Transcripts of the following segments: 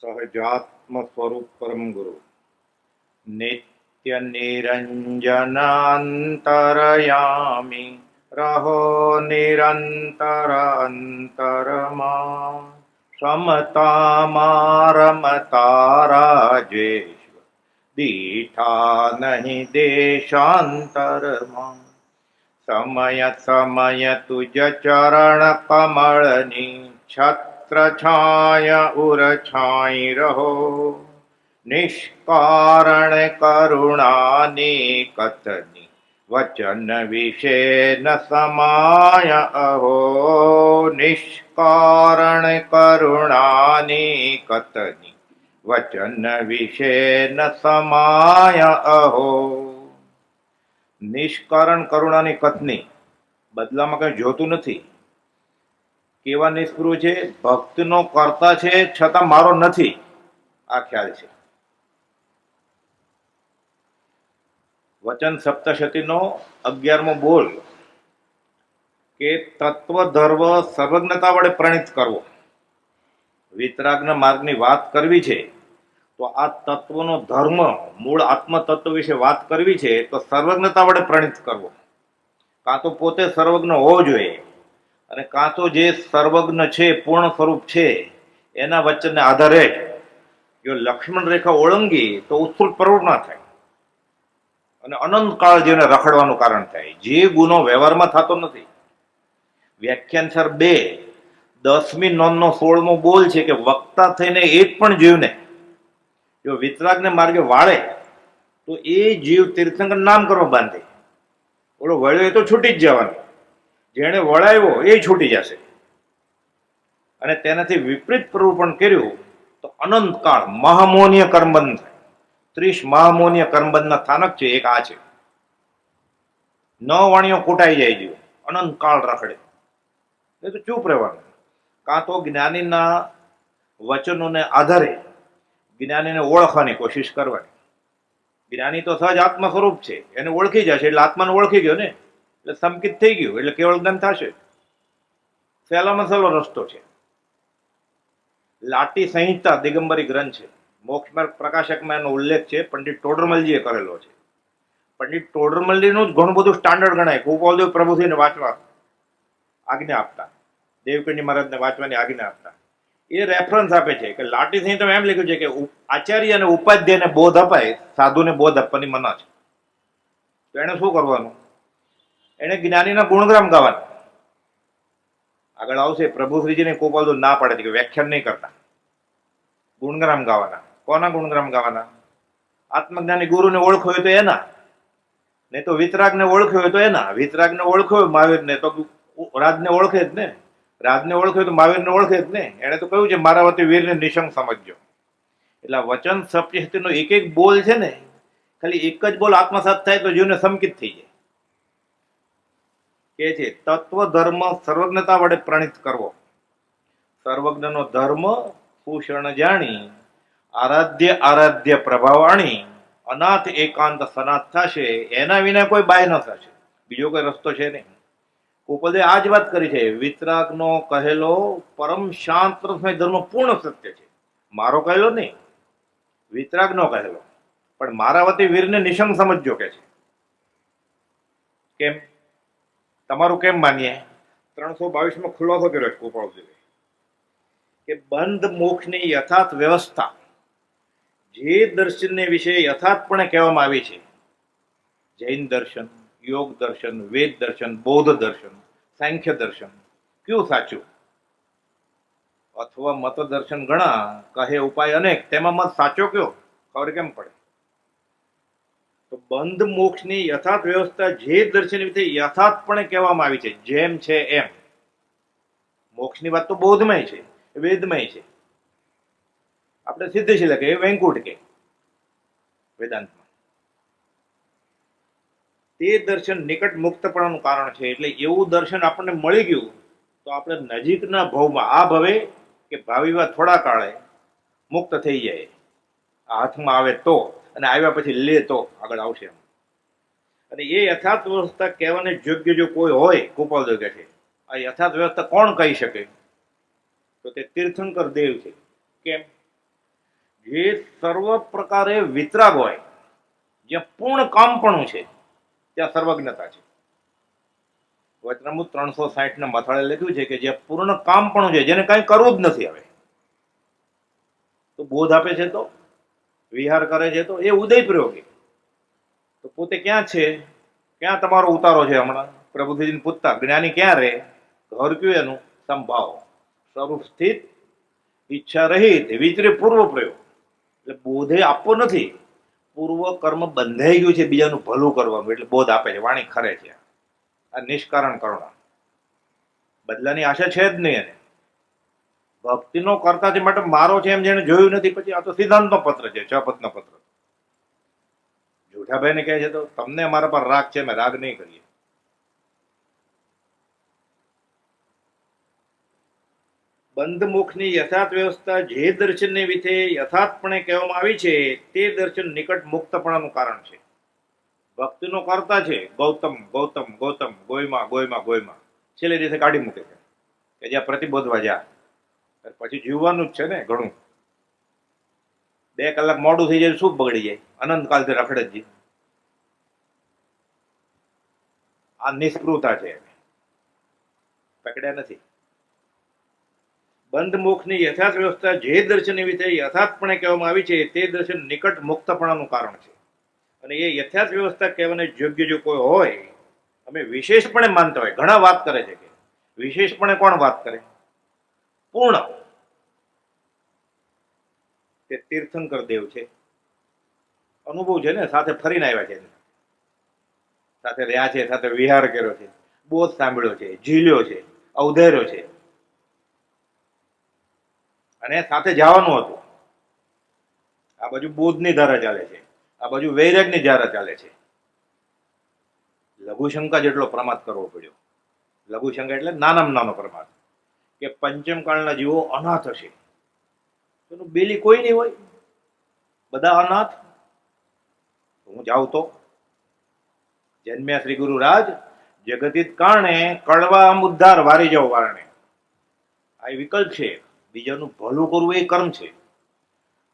સહજાત્મ સ્વરૂપ પરમ ગુરુ નિત્ય નિરંજનાંતરયામી રહો નિરંતર અંતરમાં સમતા રમતા રાજેશ્વર દીઠા નહીં દેશાંતરમાં સમય સમય તુજ ચરણ કમળની છત્ર છાય ઉર છાઈ રહો નિષ્કારણ કરુણાની કથની વચન વિશે ન સમાય અહો નિષ્કારણ કરુણાની કથની વચન વિશે ન સમાય અહો. નિષ્કારણ કરુણાની કથની બદલામાં કઈ જોતું નથી. કેવા નિષ્પૃહ છે, ભક્તનો કરતા છે છતાં મારો નથી, આ ખ્યાલ છે. વચન સપ્તશતીનો 11મો બોલ કે તત્વ ધર્મ સર્વજ્ઞતા વડે પ્રણીત કરવો. વિતરાગના માર્ગની વાત કરવી છે તો આ તત્વનો ધર્મ મૂળ આત્મ તત્વ વિશે વાત કરવી છે તો સર્વજ્ઞતા વડે પ્રણીત કરવો. કાં તો પોતે સર્વજ્ઞ હોવો જોઈએ અને કાં તો જે સર્વજ્ઞ છે, પૂર્ણ સ્વરૂપ છે, એના વચનને આધારે જો લક્ષ્મણ રેખા ઓળંગી તો ઉત્ફુલ્લ પ્રવૃત્ત ના થાય અને અનંત કાળ જેને રખડવાનું કારણ થાય. જે ગુનો વ્યવહારમાં થતો નથી. વ્યાખ્યાન સર 2 10મી નોંધનો 16મો બોલ છે કે વક્તા થઈને એક પણ જીવને જો વિતરાગને માર્ગે વાળે તો એ જીવ તીર્થંકર નામ કરવા બાંધે. ઓલો વળ્યો એ તો છૂટી જ જવાનો, જેણે વળાવ્યો એ છૂટી જશે. અને તેનાથી વિપરીત પ્રવૃત્તિ કર્યું તો અનંત કાળ મહામોનીય કર્મબંધ થાય. 30 મહામોનીય કર્મબંધના સ્થાનક છે. એક આ છે, ન વાણીઓ કૂટાઈ જાય જીવ, અનંત કાળ રખડે. એ તો ચૂપ રહેવાનું. કાં તો જ્ઞાનીના વચનોને આધારે જ્ઞાનીને ઓળખવાની કોશિશ કરવાની. જ્ઞાની તો સહજ આત્મા સ્વરૂપ છે, એને ઓળખી જશે એટલે આત્માને ઓળખી ગયો ને, એટલે સંકિત થઈ ગયું એટલે કેવળ જ્ઞાન થશે. સહેલામાં સહેલો રસ્તો છે. લાટી સંહિતા દિગંબરી ગ્રંથ છે, મોક્ષ માર્ગ પ્રકાશકમાં એનો ઉલ્લેખ છે, પંડિત ટોડરમલજીએ કરેલો છે. પંડિત ટોડરમલજીનું જ ઘણું બધું સ્ટાન્ડર્ડ ગણાય. ગોપાલદેવ પ્રભુજીને વાંચવા આજ્ઞા આપતા, દેવકંડી મહારાજને વાંચવાની આજ્ઞા આપતા. એ રેફરન્સ આપે છે કે લાટી સંહિતામાં એમ લખ્યું છે કે આચાર્ય અને ઉપાધ્યાયને બોધ અપાય, સાધુને બોધ આપવાની મના છે. તો એને શું કરવાનું? એને જ્ઞાનીના ગુણગ્રામ ગાવાના. આગળ આવશે પ્રભુશ્રીજીને ગોપાલદેવ ના પાડે છે કે વ્યાખ્યાન નહીં કરતા, ગુણગ્રામ ગાવાના. કોના ગુણગ્રામ ગાવાના? આત્મજ્ઞાની ગુરુને ઓળખ્યો હોય તો એના, નહીં તો વિતરાગને ઓળખ્યો હોય તો એના. વિતરાગને ઓળખ્યો હોય મહાવીરને તો રાજને ઓળખે જ ને, રાજને ઓળખ્યો તો મહાવીરને ઓળખે જ ને. એને તો કહ્યું છે મારા વતી વીરને નિશંક સમજજો. એટલે વચન સપ્તશતીનો એક એક બોલ છે ને, ખાલી એક જ બોલ આત્મસાત થાય તો જીવને સંકિત થઈ જાય. કે છે તત્વ ધર્મ સર્વજ્ઞતા વડે પ્રણીત કરવો. સર્વજ્ઞનો ધર્મ ભૂષણ જાણી આરાધ્ય આરાધ્ય પ્રભાવાણી અનાથ એકાંત સનાથ થશે. એના વિના કોઈ બાય ન થશે, બીજો કોઈ રસ્તો છે નહીં. ગોપાલદેવ આ જ વાત કરી છે. વિતરાગનો કહેલો પરમ શાંત ધર્મ પૂર્ણ સત્ય છે. મારો કહેલો નહીં, વિતરાગનો કહેલો. પણ મારા વતી વીરને નિશંક સમજજો કે છે. કેમ? તમારું કેમ માનીએ? 322માં ખુલાસો કર્યો છે ગોપાલદેવે કે બંધ મોક્ષની યથાર્થ વ્યવસ્થા જે દર્શનને વિશે યથાર્થપણે કહેવામાં આવી છે, જૈન દર્શન, યોગ દર્શન, વેદ દર્શન, બૌદ્ધ દર્શન, સાંખ્ય દર્શન, કયું સાચું? અથવા મત દર્શન ઘણા, કહે ઉપાય અનેક, તેમાં મત સાચો કયો? ખબર કેમ પડે? તો બંધ મોક્ષની યથાર્થ વ્યવસ્થા જે દર્શન વિશે યથાર્થપણે કહેવામાં આવી છે, જેમ છે એમ. મોક્ષની વાત તો બૌદ્ધમય છે, વેદમય છે. આપણે સિદ્ધશીલ કે વૈકુંઠ કે વેદાંતમાં તે દર્શન નિકટ મુક્તપણાનું કારણ છે. એટલે એવું દર્શન આપણને મળી ગયું તો આપણે નજીકના ભવમાં, આ ભવે કે ભાવિમાં થોડા કાળે મુક્ત થઈ જાય. આ હાથમાં આવે તો, અને આવ્યા પછી લે તો આગળ આવશે. અને એ યથાર્થ વ્યવસ્થા કહેવાને યોગ્ય જો કોઈ હોય, ગોપાલદેવ કહે છે આ યથાર્થ વ્યવસ્થા કોણ કહી શકે? તો તે તીર્થંકર દેવ છે. કેમ? જે સર્વ પ્રકારે વિતરાગ હોય, જ્યાં પૂર્ણ કામપણું છે ત્યાં સર્વજ્ઞતા છે. વચનામૃત 360 ના મથાળે લખ્યું છે કે જે પૂર્ણ કામપણું છે, જેને કઈ કરવું જ નથી, હવે તો બોધ આપે છે, તો વિહાર કરે છે, તો એ ઉદય પ્રયોગી. તો પોતે ક્યાં છે, ક્યાં તમારો ઉતારો છે? હમણાં પ્રભુજીને પૂછતા જ્ઞાની ક્યાં રહે? ઘર કયું એનું? સંભાવ, સ્વરૂપ સ્થિત, ઈચ્છા રહિત, વિચરે પૂર્વ પ્રયોગ. એટલે બોધે આપવો નથી, પૂર્વ કર્મ બંધાઈ ગયું છે બીજાનું ભલું કરવાનું, એટલે બોધ આપે છે. વાણી ખરે છે. આ નિષ્કારણ કરુણા, બદલાની આશા છે જ નહીં. એને ભક્તિનો કરતા છે માટે મારો છે એમ જેને જોયું નથી, પછી આ તો સિદ્ધાંતનો પત્ર છે, 6 પદનો પત્ર. જૂઠાભાઈને કહે છે તો તમને અમારા પર રાગ છે, અમે રાગ નહીં કરીએ. બંધ મુખની યથાર્થ વ્યવસ્થા જે દર્શનને વિશે યથાર્થપણે કહેવામાં આવી છે તે દર્શન નિકટ મુક્તપણાનું કારણ છે. ભક્તિનો કરતા છે ગૌતમ ગૌતમ ગૌતમ, ગોયમાં ગોયમાં ગોયમાં, છેલ્લે દિવસે કાઢી મૂકે છે કે જ્યાં પ્રતિબોધવા જા, પછી જીવવાનું જ છે ને ઘણું. 2 કલાક મોડું થઈ જાય શું બગડી જાય? અનંતકાલથી રખડે જ. આ નિષ્પૃતા છે, પકડ્યા નથી. બંધ મુખની યથાર્થ વ્યવસ્થા જે દર્શનની વિશે યથાર્થપણે કહેવામાં આવી છે તે દર્શન નિકટ મુક્તપણાનું કારણ છે. અને એ યથાર્થ વ્યવસ્થા કહેવાને યોગ્ય જો કોઈ હોય, અમે વિશેષપણે માનતા હોય, ઘણા વાત કરે છે કે વિશેષપણે કોણ વાત કરે? પૂર્ણ તે તીર્થંકર દેવ છે, અનુભવ છે ને, સાથે ફરીને આવ્યા છે, સાથે રહ્યા છે, સાથે વિહાર કર્યો છે, બોધ સાંભળ્યો છે, ઝીલ્યો છે, અવધેર્યો છે, અને સાથે જવાનું હતું. આ બાજુ બોધની ધારા ચાલે છે, આ બાજુ વૈરાગની ધારા ચાલે છે. લઘુશંકા જેટલો પ્રમાદ કરવો પડ્યો. લઘુશંકા એટલે નાનામાં નાનો પ્રમાદ, કે પંચમ કાળના જીવો અનાથ હશે, એનું બેલી કોઈ નહીં હોય, બધા અનાથ. હું જાઉં તો જન્મ્યા શ્રી ગુરુ રાજ જગતિત કારણે, કડવા મુદ્દાર વારી જાવ વારણે. આ વિકલ્પ છે. બીજાનું ભલું કરવું એ કર્મ છે.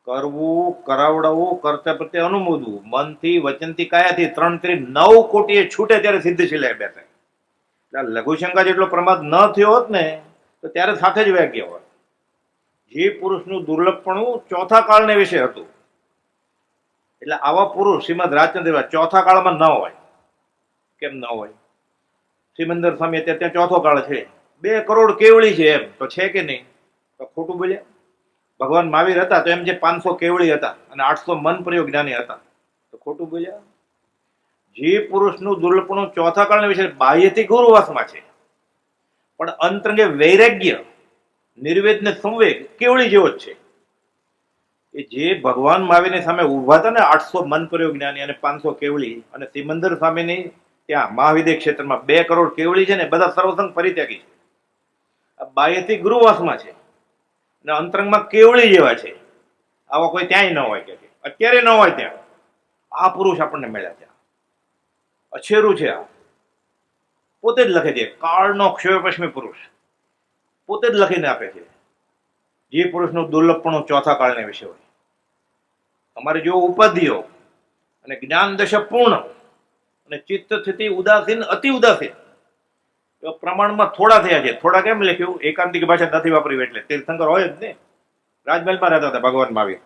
કરવું, કરાવડાવવું, કરતા પ્રત્યે અનુમોદવું, મનથી, વચનથી, કાયાથી, 3-9 કોટીએ છૂટે ત્યારે સિદ્ધશીલા બેસે. એટલે લઘુશંકા જેટલો પ્રમાદ ન થયો હોત ને તો ત્યારે સાથે જ વ્યાગ્ય હોત. જે પુરુષનું દુર્લભપણું ચોથા કાળને વિશે હતું, એટલે આવા પુરુષ શ્રીમદ રાજચંદ્ર ચોથા કાળમાં ન હોય. કેમ ન હોય? સિમંદર સ્વામી અત્યારે ત્યાં ચોથો કાળ છે, 2 કરોડ કેવળી છે, એમ તો છે કે નહીં? તો ખોટું બોલ્યા? ભગવાન મહાવીર હતા તો એમ જે 500 કેવળી હતા અને 800 મન પ્રયોગ જ્ઞાની હતા, તો ખોટું બોલ્યા? જે પુરુષનું દુર્લભપણું ચોથા કાળના વિશે બાહ્યથી ગુરુવાસમાં છે, પણ અંતરંગે વૈરાગ્ય, નિર્વેદ ને સંવેગ કેવળી જેવો જ છે. એ જે ભગવાન મહાવીરની સામે ઉભા હતા ને, 800 મન પ્રયોગ જ્ઞાની અને 500 કેવળી, અને સિમંદર સ્વામીની ત્યાં મહાવિદ્ય ક્ષેત્રમાં 2 કરોડ કેવળી છે ને, બધા સર્વસંગ પરિત્યાગી છે. આ બાહ્યથી ગુરુવાસમાં છે અને અંતરંગમાં કેવળી જેવા છે. આવા કોઈ ત્યાંય ન હોય, કે અત્યારે ન હોય ત્યાં. આ પુરુષ આપણને મળ્યા ત્યાં, અછેરું છે. આ પોતે જ લખે છે, કાળનો ક્ષયપશ્મી પુરુષ પોતે જ લખીને આપે છે. જે પુરુષનું દુર્લભપણું ચોથા કાળને વિશે હોય. અમારે જો ઉપાધિઓ અને જ્ઞાન દશા પૂર્ણ અને ચિત્ત સ્થિતિ ઉદાસીન, અતિ ઉદાસીન પ્રમાણમાં થોડા થયા છે. થોડા કેમ લખ્યું? એકાંતિક ભાષા નથી વાપરી એટલે. તીર્થંકર હોય જ ને, રાજમહેલમાં રહેતા હતા ભગવાન મહાવીર.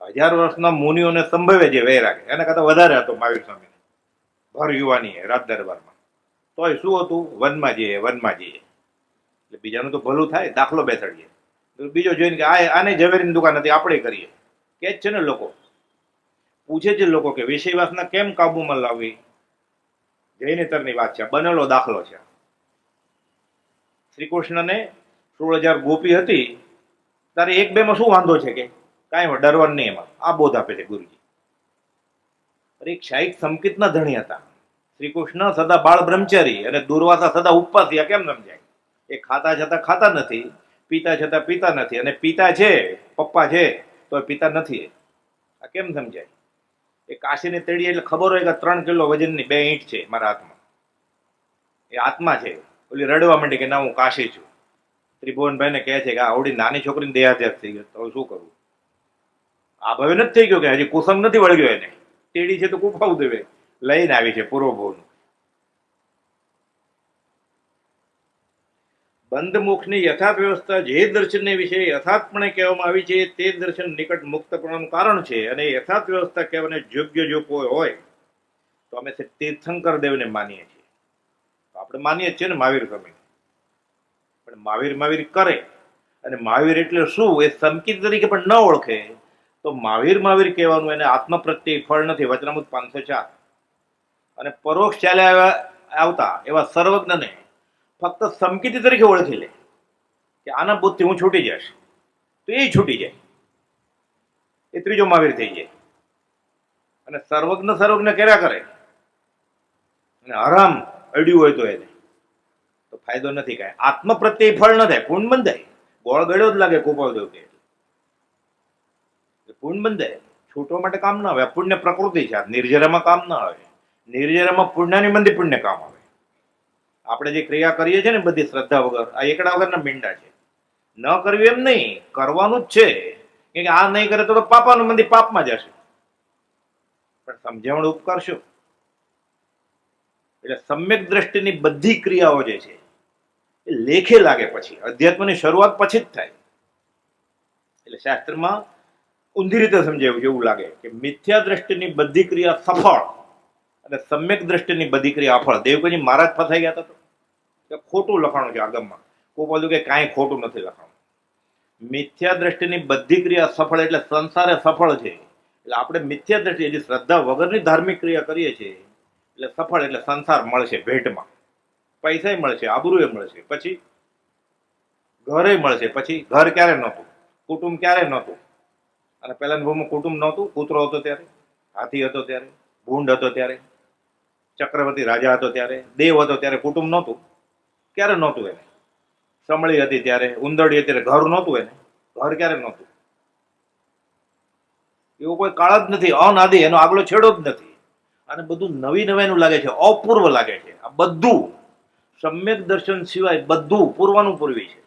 1000 વર્ષના મુનિઓને સંભવે છે વૈરાગ, એના કરતા વધારે હતો મહાવીર સ્વામી. ભર યુવાની રાજ દરબારમાં, તોય શું હતું? વનમાં જઈએ, વનમાં જઈએ, એટલે બીજાનું તો ભલું થાય, દાખલો બેસાડીએ. બીજો જોઈને કે આને ઝવેરીની દુકાન હતી, આપણે કરીએ, કે જ છે ને. લોકો પૂછે છે, લોકો કે વિષય વાસના કેમ કાબુમાં લાવવી? જૈનેતરની વાત છે, બનેલો દાખલો છે. શ્રી કૃષ્ણને 16,000 ગોપી હતી, તારે 1-2 માં શું વાંધો છે? કે કાંઈ ડરવાનું નહીં એમાં. આ બોધ આપે છે ગુરુજી. એક શાહિક સંકિતના ધણી હતા. શ્રી કૃષ્ણ સદા બાળ બ્રહ્મચારી અને દુર્વાસા સદા ઉપવાસી. આ કેમ સમજાય? એ ખાતા છતાં ખાતા નથી, પીતા છતાં પીતા નથી, અને પિતા છે, પપ્પા છે, તો પિતા નથી. આ કેમ સમજાય? એ કાશીની તેડી એટલે ખબર હોય કે 3 કિલો વજનની 2 ઈંટ છે મારા હાથમાં. એ આત્મા છે. ઓલી રડવા માંડી કે ના, હું કાશી છું. ત્રિભુવનભાઈને કહે છે કે આ આવડી નાની છોકરીને દેહાદ્યાસ થઈ ગયો, તો શું કરવું? આ ભાવે નથી થઈ ગયો કે હજી કુસંગ નથી વળગ્યો એને, તેડી છે તો કુફાવું દેવે લઈને આવી છે પૂર્વભોવનું. બંધ મુખની યથાર્થ વ્યવસ્થા જે દર્શનને વિશે યથાર્થપણે કહેવામાં આવી છે તે દર્શન નિકટ મુક્તપણાનું કારણ છે. અને યથાર્થ વ્યવસ્થા કહેવાને યોગ્ય જો કોઈ હોય તો અમે તીર્થંકર દેવને માનીએ છીએ. આપણે માનીએ છીએ ને મહાવીર સ્વામી, પણ મહાવીર કરે અને મહાવીર એટલે શું એ સંકેત તરીકે પણ ન ઓળખે તો મહાવીર કહેવાનું એને આત્મ પ્રત્યે ફળ નથી. વચનામૃત 504. અને પરોક્ષ ચાલ્યા આવતા એવા સર્વજ્ઞને ફક્ત સંકેત તરીકે ઓળખી લે કે આના બુદ્ધથી હું છૂટી જઈશ, તો એ છૂટી જાય, એ ત્રીજો મહાવીર થઈ જાય. અને સર્વજ્ઞ કર્યા કરે અને આરામ અડ્યું હોય તો એને તો ફાયદો નથી કાંઈ. આત્મ પ્રત્યે ફળ ન થાય, પૂર્ણ બંધાય. ગોળ ગળ્યો જ લાગે કોપાવ દેવ કે પૂર્ણ બંધાય, છૂટવા માટે કામ ના આવે. પુણ્ય પ્રકૃતિ છે, નિર્જરામાં કામ ના આવે. નિર્જરામાં પુણ્યની મંદી પુણ્ય કામ આવે. આપણે જે ક્રિયા કરીએ છીએ ને બધી શ્રદ્ધા વગર, આ એકડા વગરના મીંડા છે. ન કરવી એમ નહીં, કરવાનું જ છે, કે આ નહીં કરે તો પાપાનું મંદી પાપમાં જશે. પણ સમજાવણ ઉપકાર શું? એટલે સમ્યક દ્રષ્ટિની બધી ક્રિયાઓ જે છે એ લેખે લાગે પછી, અધ્યાત્મની શરૂઆત પછી જ થાય. એટલે શાસ્ત્રમાં ઊંધી રીતે સમજાવ્યું છે એવું લાગે કે મિથ્યા દ્રષ્ટિની બધી ક્રિયા સફળ અને સમ્યક દ્રષ્ટિની બધી ક્રિયા અફળ. દેવકજી મહારાજ ફસાઈ ગયા હતા કે ખોટું લખાણું છે આગમમાં. કોઈ બોલ્યું કે કાંઈ ખોટું નથી લખાણું. મિથ્યા દ્રષ્ટિની બધી ક્રિયા સફળ એટલે સંસારે સફળ છે. એટલે આપણે મિથ્યા દ્રષ્ટિ એટલે શ્રદ્ધા વગરની ધાર્મિક ક્રિયા કરીએ છીએ એટલે સફળ, એટલે સંસાર મળશે ભેટમાં, પૈસા મળશે, આબરૂએ મળશે, પછી ઘરે મળશે. પછી ઘર ક્યારે નહોતું, કુટુંબ ક્યારે નહોતું. અને પહેલાના ભાવમાં કુટુંબ નહોતું. કૂતરો હતો ત્યારે, હાથી હતો ત્યારે, ભૂંડ હતો ત્યારે, ચક્રવર્તી રાજા હતો ત્યારે, દેવ હતો ત્યારે કુટુંબ નહોતું. ક્યારે નહોતું એને? સમળી હતી ત્યારે, ઉંદરડી હતી ત્યારે ઘર નહોતું એને. ઘર ક્યારે નહોતું? એવું કોઈ કાળ જ નથી, અનાદિ, એનો આગલો છેડો જ નથી. અને બધું નવી નવાઈનું લાગે છે, અપૂર્વ લાગે છે. આ બધું સમ્યક દર્શન સિવાય બધું પૂર્વાનું પૂર્વી છે.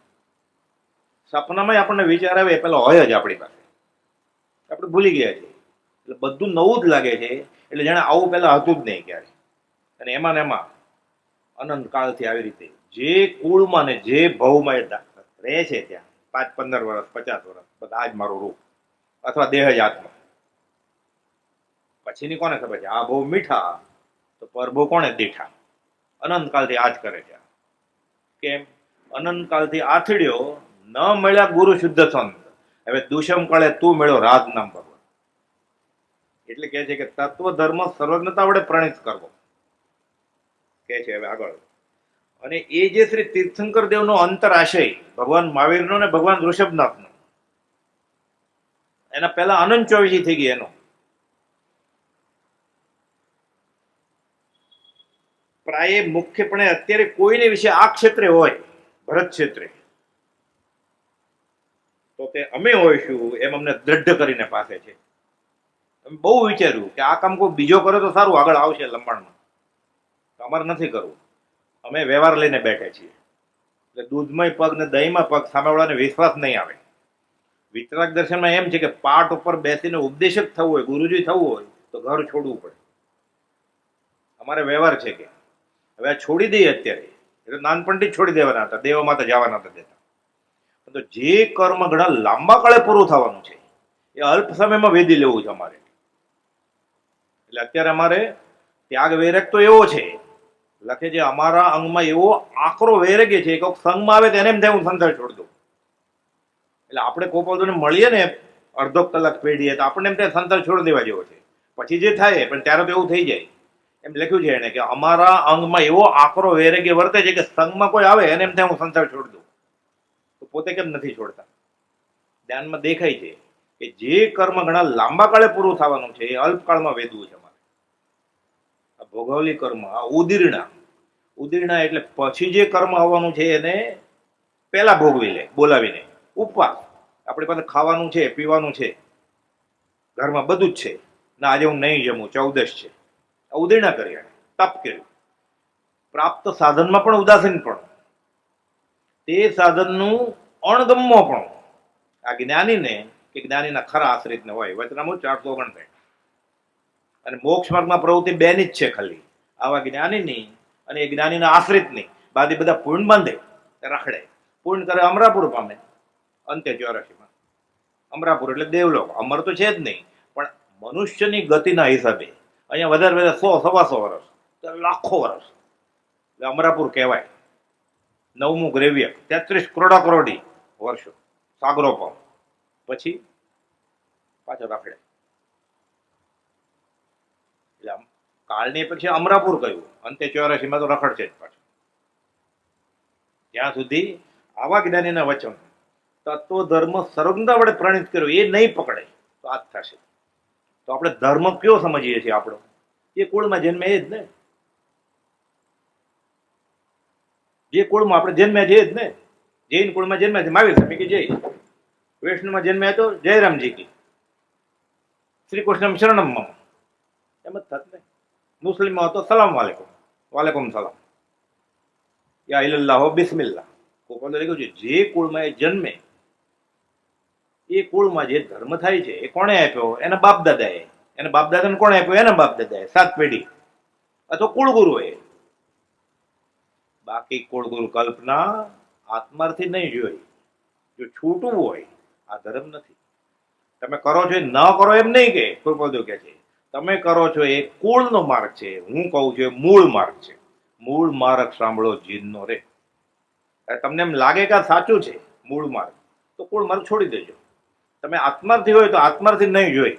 સપનામાં આપણને વિચાર આવે પેલા હોય જ આપણી પાસે, આપણે ભૂલી ગયા છીએ. એટલે બધું નવું જ લાગે છે. એટલે જાણે આવું પહેલા હતું જ નહીં ક્યારે. અને એમાં ને એમાં અનંત કાળથી આવી રીતે જે કુળમાં ને જે ભવમાં રહે છે ત્યાં 5-15 વર્ષ 50 વર્ષ બધા જ મારું રૂપ અથવા દેહ જ આત્મા. પછીની કોને ખબર છે? આ બહુ મીઠા તો પરભો કોને દીઠા. અનંતકાળથી આ જ કરે છે. કેમ? અનંતકાળથી આથડ્યો ન મળ્યા ગુરુ શુદ્ધ સંત, હવે દુષમ કળે તું મળ્યો રાજ નામ ભગવાન. એટલે કે છે કે તત્વ ધર્મ સર્વજ્ઞતા વડે પ્રણિત કરવો કે છે હવે આગળ. અને એ જે શ્રી તીર્થંકર દેવનો અંતર આશય ભગવાન મહાવીરનો ને ભગવાન ઋષભનાથનો, એના પહેલા અનંત ચોવીસી થઈ ગઈ. એનો પ્રાય મુખ્યપણે અત્યારે કોઈને વિશે આ ક્ષેત્રે હોય, ભરત ક્ષેત્રે, તો તે અમે હોઈશું એમ અમને દ્રઢ કરીને પાસે છે. અમે બહુ વિચાર્યું કે આ કામ કોઈ બીજો કરે તો સારું, આગળ આવશે લંબાણમાં. અમારે નથી કરવું, અમે વ્યવહાર લઈને બેઠે છીએ. એટલે દૂધમાં પગ ને દહીંમાં પગ, સામેવાળાને વિશ્વાસ નહીં આવે. વિતરાગ દર્શનમાં એમ છે કે પાઠ ઉપર બેસીને ઉપદેશક થવું હોય, ગુરુજી થવું હોય તો ઘર છોડવું પડે. અમારે વ્યવહાર છે કે હવે આ છોડી દઈએ અત્યારે, એટલે નાનપણથી જ છોડી દેવાના હતા, દેવામાં તો જવાના હતા દેતા. તો જે કર્મ ઘણા લાંબા કાળે પૂરું થવાનું છે એ અલ્પ સમયમાં વેદી લેવું છે અમારે. એટલે અત્યારે અમારે ત્યાગ વૈરાગ તો એવો છે, લખે છે અમારા અંગમાં એવો આકરો વૈરાગ્ય છે કે સંઘમાં આવે તો એને એમ થાય હું સંસાર છોડી દઉં. એટલે આપણે કોપોદોને મળીએ ને અડધો કલાક પેઢીએ તો આપણને એમ થાય સંસાર છોડી દેવા જેવો છે. પછી જે થાય પણ ત્યારે તો એવું થઈ જાય. એમ લખ્યું છે એને કે અમારા અંગમાં એવો આકરો વૈરાગ્ય વર્તે છે કે સંઘમાં કોઈ આવે એને એમ થાય હું સંસાર છોડી દઉં. તો પોતે કેમ નથી છોડતા? ધ્યાનમાં દેખાય છે કે જે કર્મ ઘણા લાંબા કાળે પૂરું થવાનું છે એ અલ્પકાળમાં વેદવું છે અમારે. આ ભોગવલી કર્મ, આ ઉદીર્ણા એટલે પછી જે કર્મ આવવાનું છે એને પહેલા ભોગવી લે, બોલાવીને. ઉપવાસ, આપણી પાસે ખાવાનું છે, પીવાનું છે, ઘરમાં બધું જ છે ને, આજે હું નહીં જમું, 14 છે, આ ઉદીર્ણા કરી, તપ કર્યું. પ્રાપ્ત સાધનમાં પણ ઉદાસીન પણ, તે સાધનનું અણગમો પણ. આ જ્ઞાનીને કે જ્ઞાનીના ખરા આશ્રિતને હોય. વચનામૃત 459. અને મોક્ષ માર્ગમાં પ્રવૃત્તિ બેની જ છે ખાલી, આવા જ્ઞાનીની અને એ જ્ઞાનીના આશ્રિતની. બાકી બધા પૂર્ણ બાંધે રખડે, પૂર્ણ કરે અમરાપુર પામે અંતે 84માં. અમરાપુર એટલે દેવલોક, અમર તો છે જ નહીં, પણ મનુષ્યની ગતિના હિસાબે અહીંયા વધારે વધારે 100-125 વર્ષ, લાખો વર્ષ એટલે અમરાપુર કહેવાય. 9મું ગ્રેવ્ય 33 કરોડા કરોડી વર્ષો સાગરો પામ, પછી પાછો રખડે. એટલે આમ કાળની અપેક્ષા અમરાપુર કહ્યું, અંતે 84માં તો રખડશે જ પાછું. ત્યાં સુધી આવા જ્ઞાનીના વચન તત્વ ધર્મ સર્વજ્ઞતા વડે પ્રણીત કર્યો એ નહીં પકડે તો આ જ થશે. તો આપણે ધર્મ કયો સમજીએ છીએ? આપણો એ કુળમાં જન્મે એ જ ને, જે કુળમાં આપણે જન્મ્યા છે એ જ ને. જૈન કુળમાં જન્મ્યા છે મહાવીર સ્વામી કે જય, વૈષ્ણવમાં જન્મ્યા તો જયરામજી કી, શ્રી કૃષ્ણ શરણમ મમ, એમ જ થત ને. મુસ્લિમમાં હતો સલામ વાલેકુમ, વાલેકુમ સલામ, યા ઇલ્લાહો બિસ્મિલ્લાહ. કોપન લખ્યું છે જે કુળમાં એ જન્મે એ કુળમાં જે ધર્મ થાય છે એ કોણે આપ્યો? એના બાપ દાદાએ. એના બાપ દાદાને કોણે આપ્યો? એના બાપ દાદાએ, 7 પેઢી અથવા કુળગુરુએ. બાકી કુળગુરુ કલ્પના આત્માથી નહીં જોઈ. જો છૂટવું હોય આ ધર્મ નથી. તમે કરો છો એ ન કરો એમ નહીં કે કૃપાલદેવ કહે છે, તમે કરો છો એ કુળનો માર્ગ છે, હું કહું છું એ મૂળ માર્ગ છે. મૂળ માર્ગ સાંભળો જીનનો રે. તમને એમ લાગે કે આ સાચું છે મૂળ માર્ગ, તો કુળ માર્ગ છોડી દેજો. તમે આત્માર્થી હોય તો આત્માર્થી નહીં જોઈ,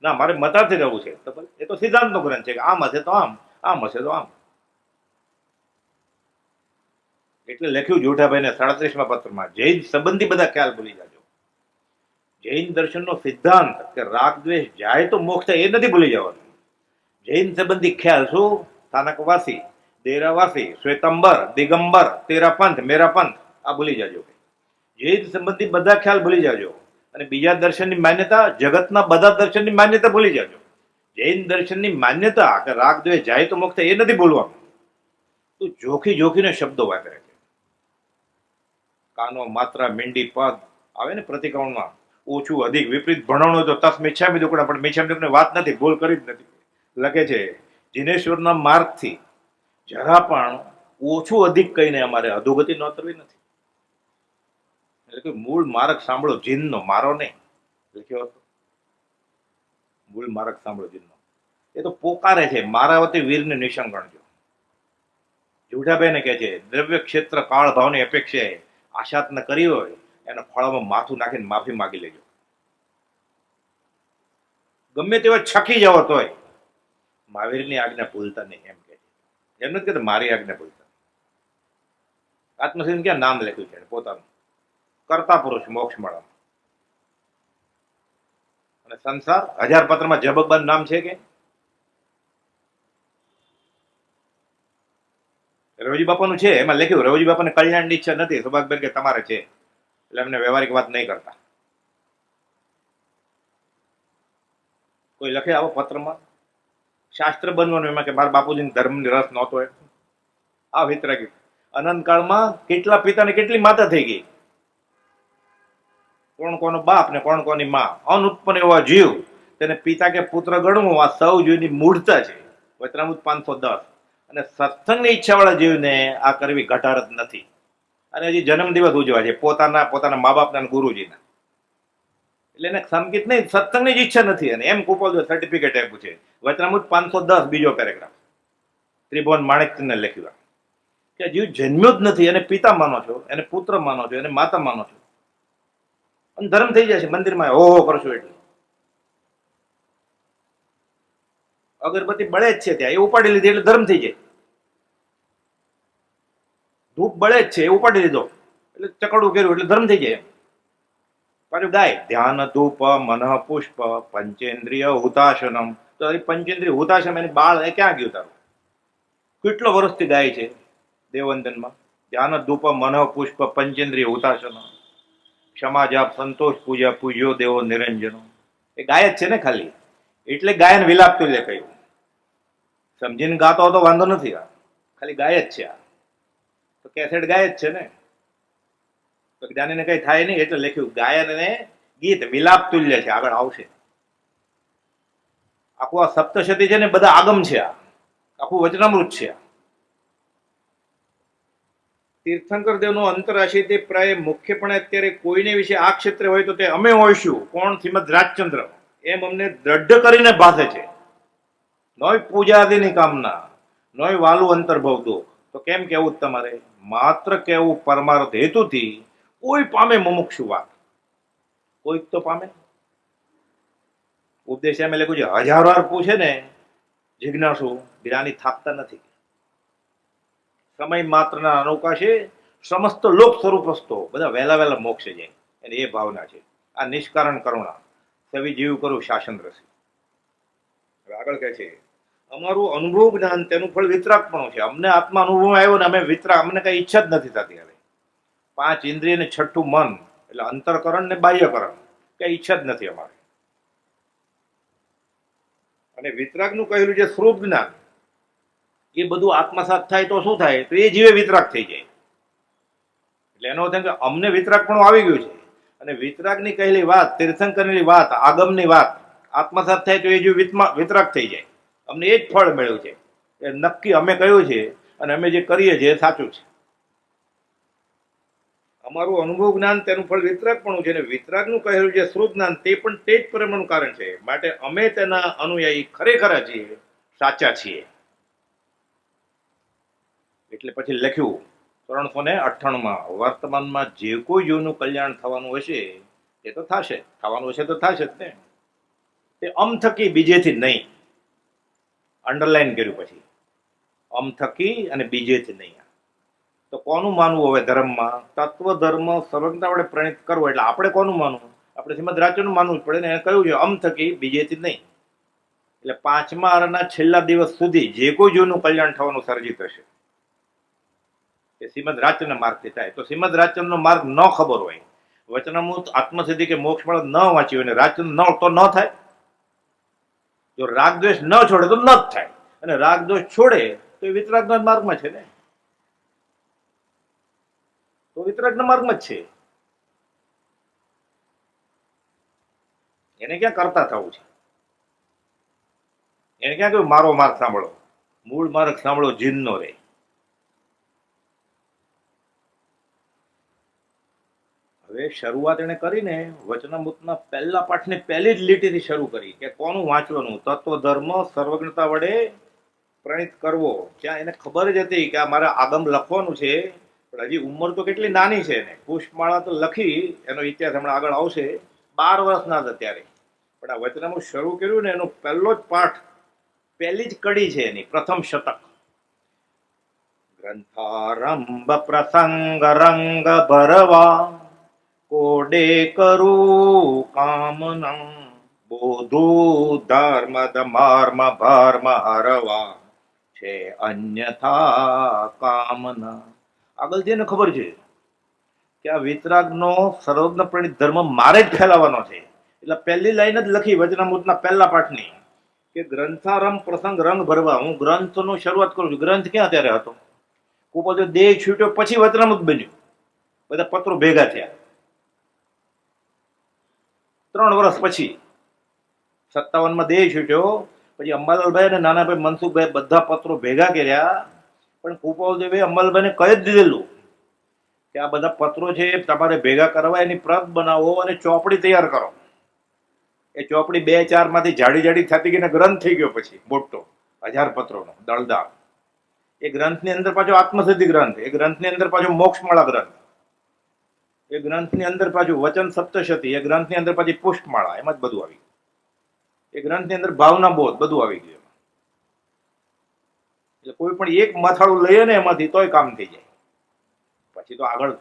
ના મારે મતાર્થી રહેવું છે તો એ તો સિદ્ધાંતનો ગ્રંથ છે કે આમ હશે તો આમ, આમ હશે તો આમ. એટલે લખ્યું જોઠાભાઈને 37માં પત્રમાં, જૈન સંબંધી બધા ખ્યાલ ભૂલી જાજો. જૈન દર્શનનો સિદ્ધાંત કે રાગ દ્વેષ જાય તો મોક્ષ થાય એ નથી ભૂલી જવાનું. જૈન સંબંધી ખ્યાલ શું? સ્થાનકવાસી, દેરાવાસી, શ્વેતંબર, દિગંબર, તેરા પંથ, મેરા પંથ, આ ભૂલી જાજો. જૈન સંબંધી બધા ખ્યાલ ભૂલી જાજો. અને બીજા દર્શનની માન્યતા, જગતના બધા દર્શનની માન્યતા ભૂલી જાજો. જૈન દર્શનની માન્યતા કે રાગ દ્વેષ જાય તો મોક્ષ થાય એ નથી ભૂલવાનું. તો જોખી જોખીને શબ્દો વાપરે છે. કાનો, માત્રા, મીંડી, પદ આવે ને પ્રતિક્રમણમાં, ઓછું અધિક વિપરીત ભણાવવાનું હોય તો તસ મિચ્છામી દુકડા, પણ મિચ્છામી દુકડાની વાત નથી, ભૂલ કરી જ નથી. લખે છે જિનેશ્વરના માર્ગથી જરા પણ ઓછું અધિક કહીને અમારે અધોગતિ નોતરવી નથી. એટલે કે મૂળ માર્ગ સાંભળો જીનનો, મારો નહીં. લખ્યો હતો મૂળ માર્ગ સાંભળો જીનનો. એ તો પોકારે છે મારા વતી વીરને નિશાન ગણજો. જુઠાભાઈને કહે છે દ્રવ્ય ક્ષેત્ર કાળ ભાવની અપેક્ષાએ આશાત ન કરી હોય એના ફળમાં માથું નાખીને માફી માગી લેજો. ગમે તેવા છકી જાવ તોય મહાવીરની આજ્ઞા ભૂલતા નહીં એમ કે છે. એમ નથી કહેતા મારી આજ્ઞા ભૂલતા. આત્મસિદ્ધ ક્યાં નામ લખ્યું છે પોતાનું? કરતા પુરુષ મોક્ષ મળવા. અને સંસાર 1000 પત્રમાં જબકબાન નામ છે કે? રવજી બાપાનું છે, એમાં લખ્યું રવજી બાપાને કલ્યાણની ઈચ્છા નથી, સૌભાગ્યબેન કે તમારે છે, એટલે એમને વ્યવહારિક વાત નહીં કરતા. કોઈ લખે આવો પત્રમાં શાસ્ત્ર બનવાનું, એમાં કે મારા બાપુજીને ધર્મની રસ નહોતો. આ વિતરાગી અનંતકાળમાં કેટલા પિતા ને કેટલી માતા થઈ ગઈ, કોણ કોનો બાપ ને કોણ કોની માં. અનુત્પન્ન એવા જીવ તેને પિતા કે પુત્ર ગણવું આ સૌ જીવની મૂળતા છે. વચનામૃત 510. અને સત્સંગની ઈચ્છા વાળા જીવને આ કરવી ઘટાર જ નથી. અને હજી જન્મદિવસ ઉજવા છે પોતાના મા બાપના ગુરુજીના. એટલે એને સંગીત નહીં, સત્સંગની જ ઈચ્છા નથી. અને એમ કુપોલ સર્ટિફિકેટ આપ્યું છે. વચનામૃત 510 બીજો પેરેગ્રાફ ત્રિભુવન માણેકને લખ્યું કે જીવ જન્મ્યો જ નથી, એને પિતા માનો છો, એને પુત્ર માનો છો, એને માતા માનો છો, અને ધર્મ થઈ જાય છે. મંદિરમાં હો કરશો એટલે અગરબત્તી બળે જ છે ત્યાં, એ ઉપાડી લીધી એટલે ધર્મ થઈ જાય. ધૂપ બળે જ છે, એ ઉપાડી લીધો એટલે ચકડું કર્યું એટલે ધર્મ થઈ જાય. પાછું ગાય ધ્યાન ધૂપ મન પુષ્પ પંચેન્દ્રિય હુતાશનમ. તો પંચેન્દ્રિય હુતાશનમ એની બાળ એ ક્યાં ગયું તારું? કેટલો વર્ષથી ગાય છે દેવવંદનમાં. ધ્યાન ધૂપ મન પુષ્પ પંચેન્દ્રિય હુતાશનમ ક્ષમા જાપ સંતોષ પૂજા પૂજ્યો દેવો નિરંજનો. એ ગાય જ છે ને ખાલી, એટલે ગાયન વિલાપ તો લે કહ્યું. સમજીને ગાતો હતો વાંધો નથી, આ ખાલી ગાય જ છે. આ તો કેસેટ ગાય જ છે ને, તો જ્ઞાનીને કઈ થાય નહીં. એટલે લખ્યું ગાયનને ગીત મિલાપ તુલ્ય છે, આગળ આવશે. આખું આ સપ્તશતી છે ને બધા આગમ છે, આ આખું વચનામૃત છે. તીર્થંકર દેવનો અંતરરાશિ તે પ્રાય મુખ્યપણે અત્યારે કોઈને વિશે આ ક્ષેત્રે હોય તો તે અમે હોઈશું. કોણ? શ્રીમદ રાજચંદ્ર. એમ અમને દ્રઢ કરીને ભાસે છે. નોય પૂજાદિની કામના, નોય વાલું અંતર્ભવ દુઃખ. તો કેમ કેવું તમારે? માત્ર કેવું પરમાર્થ હેતુથી કોઈ પામે મુમુક્ષુ વાત, કોઈક તો પામે. ઉપદેશ એમ લખ્યું છે, હજારો વાર પૂછે ને જિજ્ઞાસુ, જ્ઞાની થાકતા નથી. સમય માત્રના અનવકાશે સમસ્ત લોક સ્વરૂપસ્તો, બધા વહેલા વહેલા મોક્ષે જાય. એની એ ભાવના છે. આ નિષ્કારણ કરુણા, સવી જીવ કરું શાસન રસી. આગળ કહે છે, અમારું અનુભવ જ્ઞાન તેનું ફળ વિતરાગપણું છે. અમને આત્મા અનુભવ આવ્યો ને અમે વિતરાગ, અમને કઈ ઈચ્છા જ નથી થતી. હવે 5 ઇન્દ્રિય ને 6ઠું મન, એટલે અંતરકરણ ને બાહ્યકરણ, કઈ ઈચ્છા જ નથી અમારે. અને વિતરાગનું કહેલું છે સ્વરૂપ જ્ઞાન, એ બધું આત્મસાત થાય તો શું થાય? તો એ જીવે વિતરાગ થઈ જાય. એટલે એનો અર્થ કે અમને વિતરાગપણું આવી ગયું છે. અને વિતરાગની કહેલી વાત, તીર્થંકરની વાત, આગમની વાત આત્મસાત થાય તો એ જીવ વિતરાગ થઈ જાય. અમને એ જ ફળ મળ્યું છે. એ નક્કી અમે કહ્યું છે અને અમે જે કરીએ છીએ એ સાચું છે. અમારું અનુભવ જ્ઞાન તેનું ફળ વિતરાગપણું છે. અને વિતરાગનું કહેલું છે સ્વરૂપ જ્ઞાન, તે પણ તે જ પરિણામનું કારણ છે. માટે અમે તેના અનુયાયી ખરેખર છીએ, સાચા છીએ. એટલે પછી લખ્યું 398માં, વર્તમાનમાં જે કોઈ જીવનું કલ્યાણ થવાનું હશે એ તો થશે, થવાનું હશે તો થશે જ ને. તે અમ થકી બીજેથી નહીં. અંડરલાઈન કર્યું પછી, અમ થકી અને બીજેથી નહીં. તો કોનું માનવું હવે ધર્મમાં? તત્વ ધર્મ સર્વજ્ઞતા વડે પ્રણિત કરવો. એટલે આપણે કોનું માનવું? આપણે શ્રીમદ રાજચંદ્રનું માનવું જ પડે ને. એને કહ્યું છે અમ થકી બીજેથી નહીં. એટલે 5મા આરના છેલ્લા દિવસ સુધી જે કોઈ જીવનું કલ્યાણ થવાનું સર્જિત હશે એ શ્રીમદ રાજચંદ્રના માર્ગથી થાય. તો શ્રીમદ રાજચંદ્રનો માર્ગ ન ખબર હોય, વચનામૃત, આત્મસિદ્ધિ કે મોક્ષ મળે ન વાંચ્યું હોય ને રાજચંદ્ર ન તો ન થાય. જો રાગ દ્વેષ ન છોડે તો ન જ થાય. અને રાગ દ્વેષ છોડે તો એ વિતરાગના માર્ગમાં છે ને. તો વિતરાગના માર્ગમાં જ છે. એને ક્યાં કરતા થવું છે? એને ક્યાં કહ્યું મારો માર્ગ સાંભળો? મૂળ માર્ગ સાંભળો જીનનો રે. હવે શરૂઆત એને કરીને વચનામૃતના પહેલા પાઠની પહેલી જ લીટીથી શરૂ કરી કે કોનું વાંચવાનું? તત્વ ધર્મ સર્વજ્ઞતા વડે પ્રણિત કરવો. ત્યાં એને ખબર જ હતી કે આ મારે આગમ લખવાનું છે, પણ હજી ઉંમર તો કેટલી નાની છે ને. પુષ્પમાળા તો લખી, એનો ઇતિહાસ હમણાં આગળ આવશે, 12 વર્ષના હતા ત્યારે. પણ આ વચનામૃત શરૂ કર્યું ને એનો પહેલો જ પાઠ, પહેલી જ કડી છે એની, પ્રથમ શતક. ગ્રંથારંભ પ્રસંગ રંગ ભરવા, કોડે કરું કામના, બોધું ધર્મ ધર્મ ભર્મ હરવા, છે અન્યથા કામના. આગળ જેને ખબર છે કે આ વિતરાગનો સર્વજ્ઞ પ્રણિત ધર્મ મારે જ ફેલાવવાનો છે. એટલે પહેલી લાઈન જ લખી વચનામૃતના પહેલા પાઠની કે ગ્રંથારંભ પ્રસંગ રંગ ભરવા. હું ગ્રંથનો શરૂઆત કરું છું. ગ્રંથ ક્યાં ત્યારે હતો? કુપોલ દેહ છૂટ્યો પછી વચનામૃત બન્યું. બધા પત્રો ભેગા થયા 3 વર્ષ પછી. 57માં દેહ છૂટ્યો પછી અંબાલાલભાઈ અને નાનાભાઈ મનસુખભાઈ બધા પત્રો ભેગા કર્યા. પણ કુપાલદેવે અંબાલાલભાઈને કહી જ દીધેલું કે આ બધા પત્રો છે તમારે ભેગા કરવા, એની પ્રત બનાવો અને ચોપડી તૈયાર કરો. એ ચોપડી 2-4 માંથી જાડી જાડી થતી ગઈ ને ગ્રંથ થઈ ગયો પછી મોટો 1000 પત્રોનો દળદાર. એ ગ્રંથની અંદર પાછો આત્મસિદ્ધિ ગ્રંથ, એ ગ્રંથની અંદર પાછો મોક્ષમાળા ગ્રંથ, એ ગ્રંથની અંદર પાછું વચન સપ્તશતી, એ ગ્રંથની અંદર પાછી પુષ્પમાળા, એમાં જ બધું આવી ગયું. એ ગ્રંથની અંદર ભાવના બોધ બધું આવી ગયું. એટલે કોઈ પણ એક મથાળું લઈએ ને એમાંથી તોય કામ થઈ જાય. પછી તો આગળ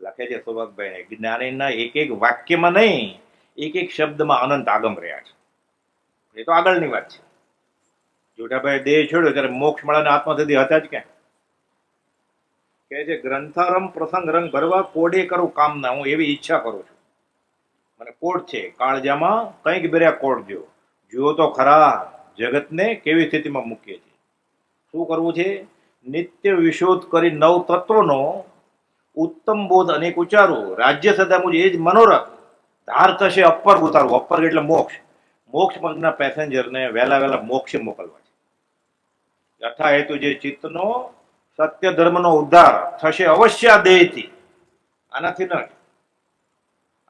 લખે છે સૌભાગભાઈ, જ્ઞાનીના એક એક વાક્યમાં નહીં, એક એક શબ્દમાં અનંત આગમ રહ્યા છે. એ તો આગળની વાત છે. જોટાભાઈ દેહ છોડ્યો ત્યારે મોક્ષમાળાને આત્મસિદ્ધિ હતા જ ક્યાં? કહે છે ગ્રંથારંભ પ્રસંગ રંગ ભરવા, કોડે કરું કામના. હું એવી ઈચ્છા કરું છું. મને કોડ છે, કાળજામાં કંઈક બેર્યા કોડ દો. જુઓ તો ખરા જગતને કેવી સ્થિતિમાં મૂકીએ છીએ. શું કરવું છે? નિત્ય વિશોધ કરી 9 તત્વોનો ઉત્તમ બોધ અનેક ઉચ્ચારો, રાજ્ય સદા મુજ એ જ મનોરથ, ધાર થશે અપર ઉતારવું. અપર એટલે મોક્ષ. મોક્ષ પંથના પેસેન્જરને વહેલા વહેલા મોક્ષે મોકલવા છે. યથા હેતુ જે ચિત્તનો સત્ય ધર્મનો ઉદ્ધાર થશે અવશ્ય આ દેહથી. આનાથી ન,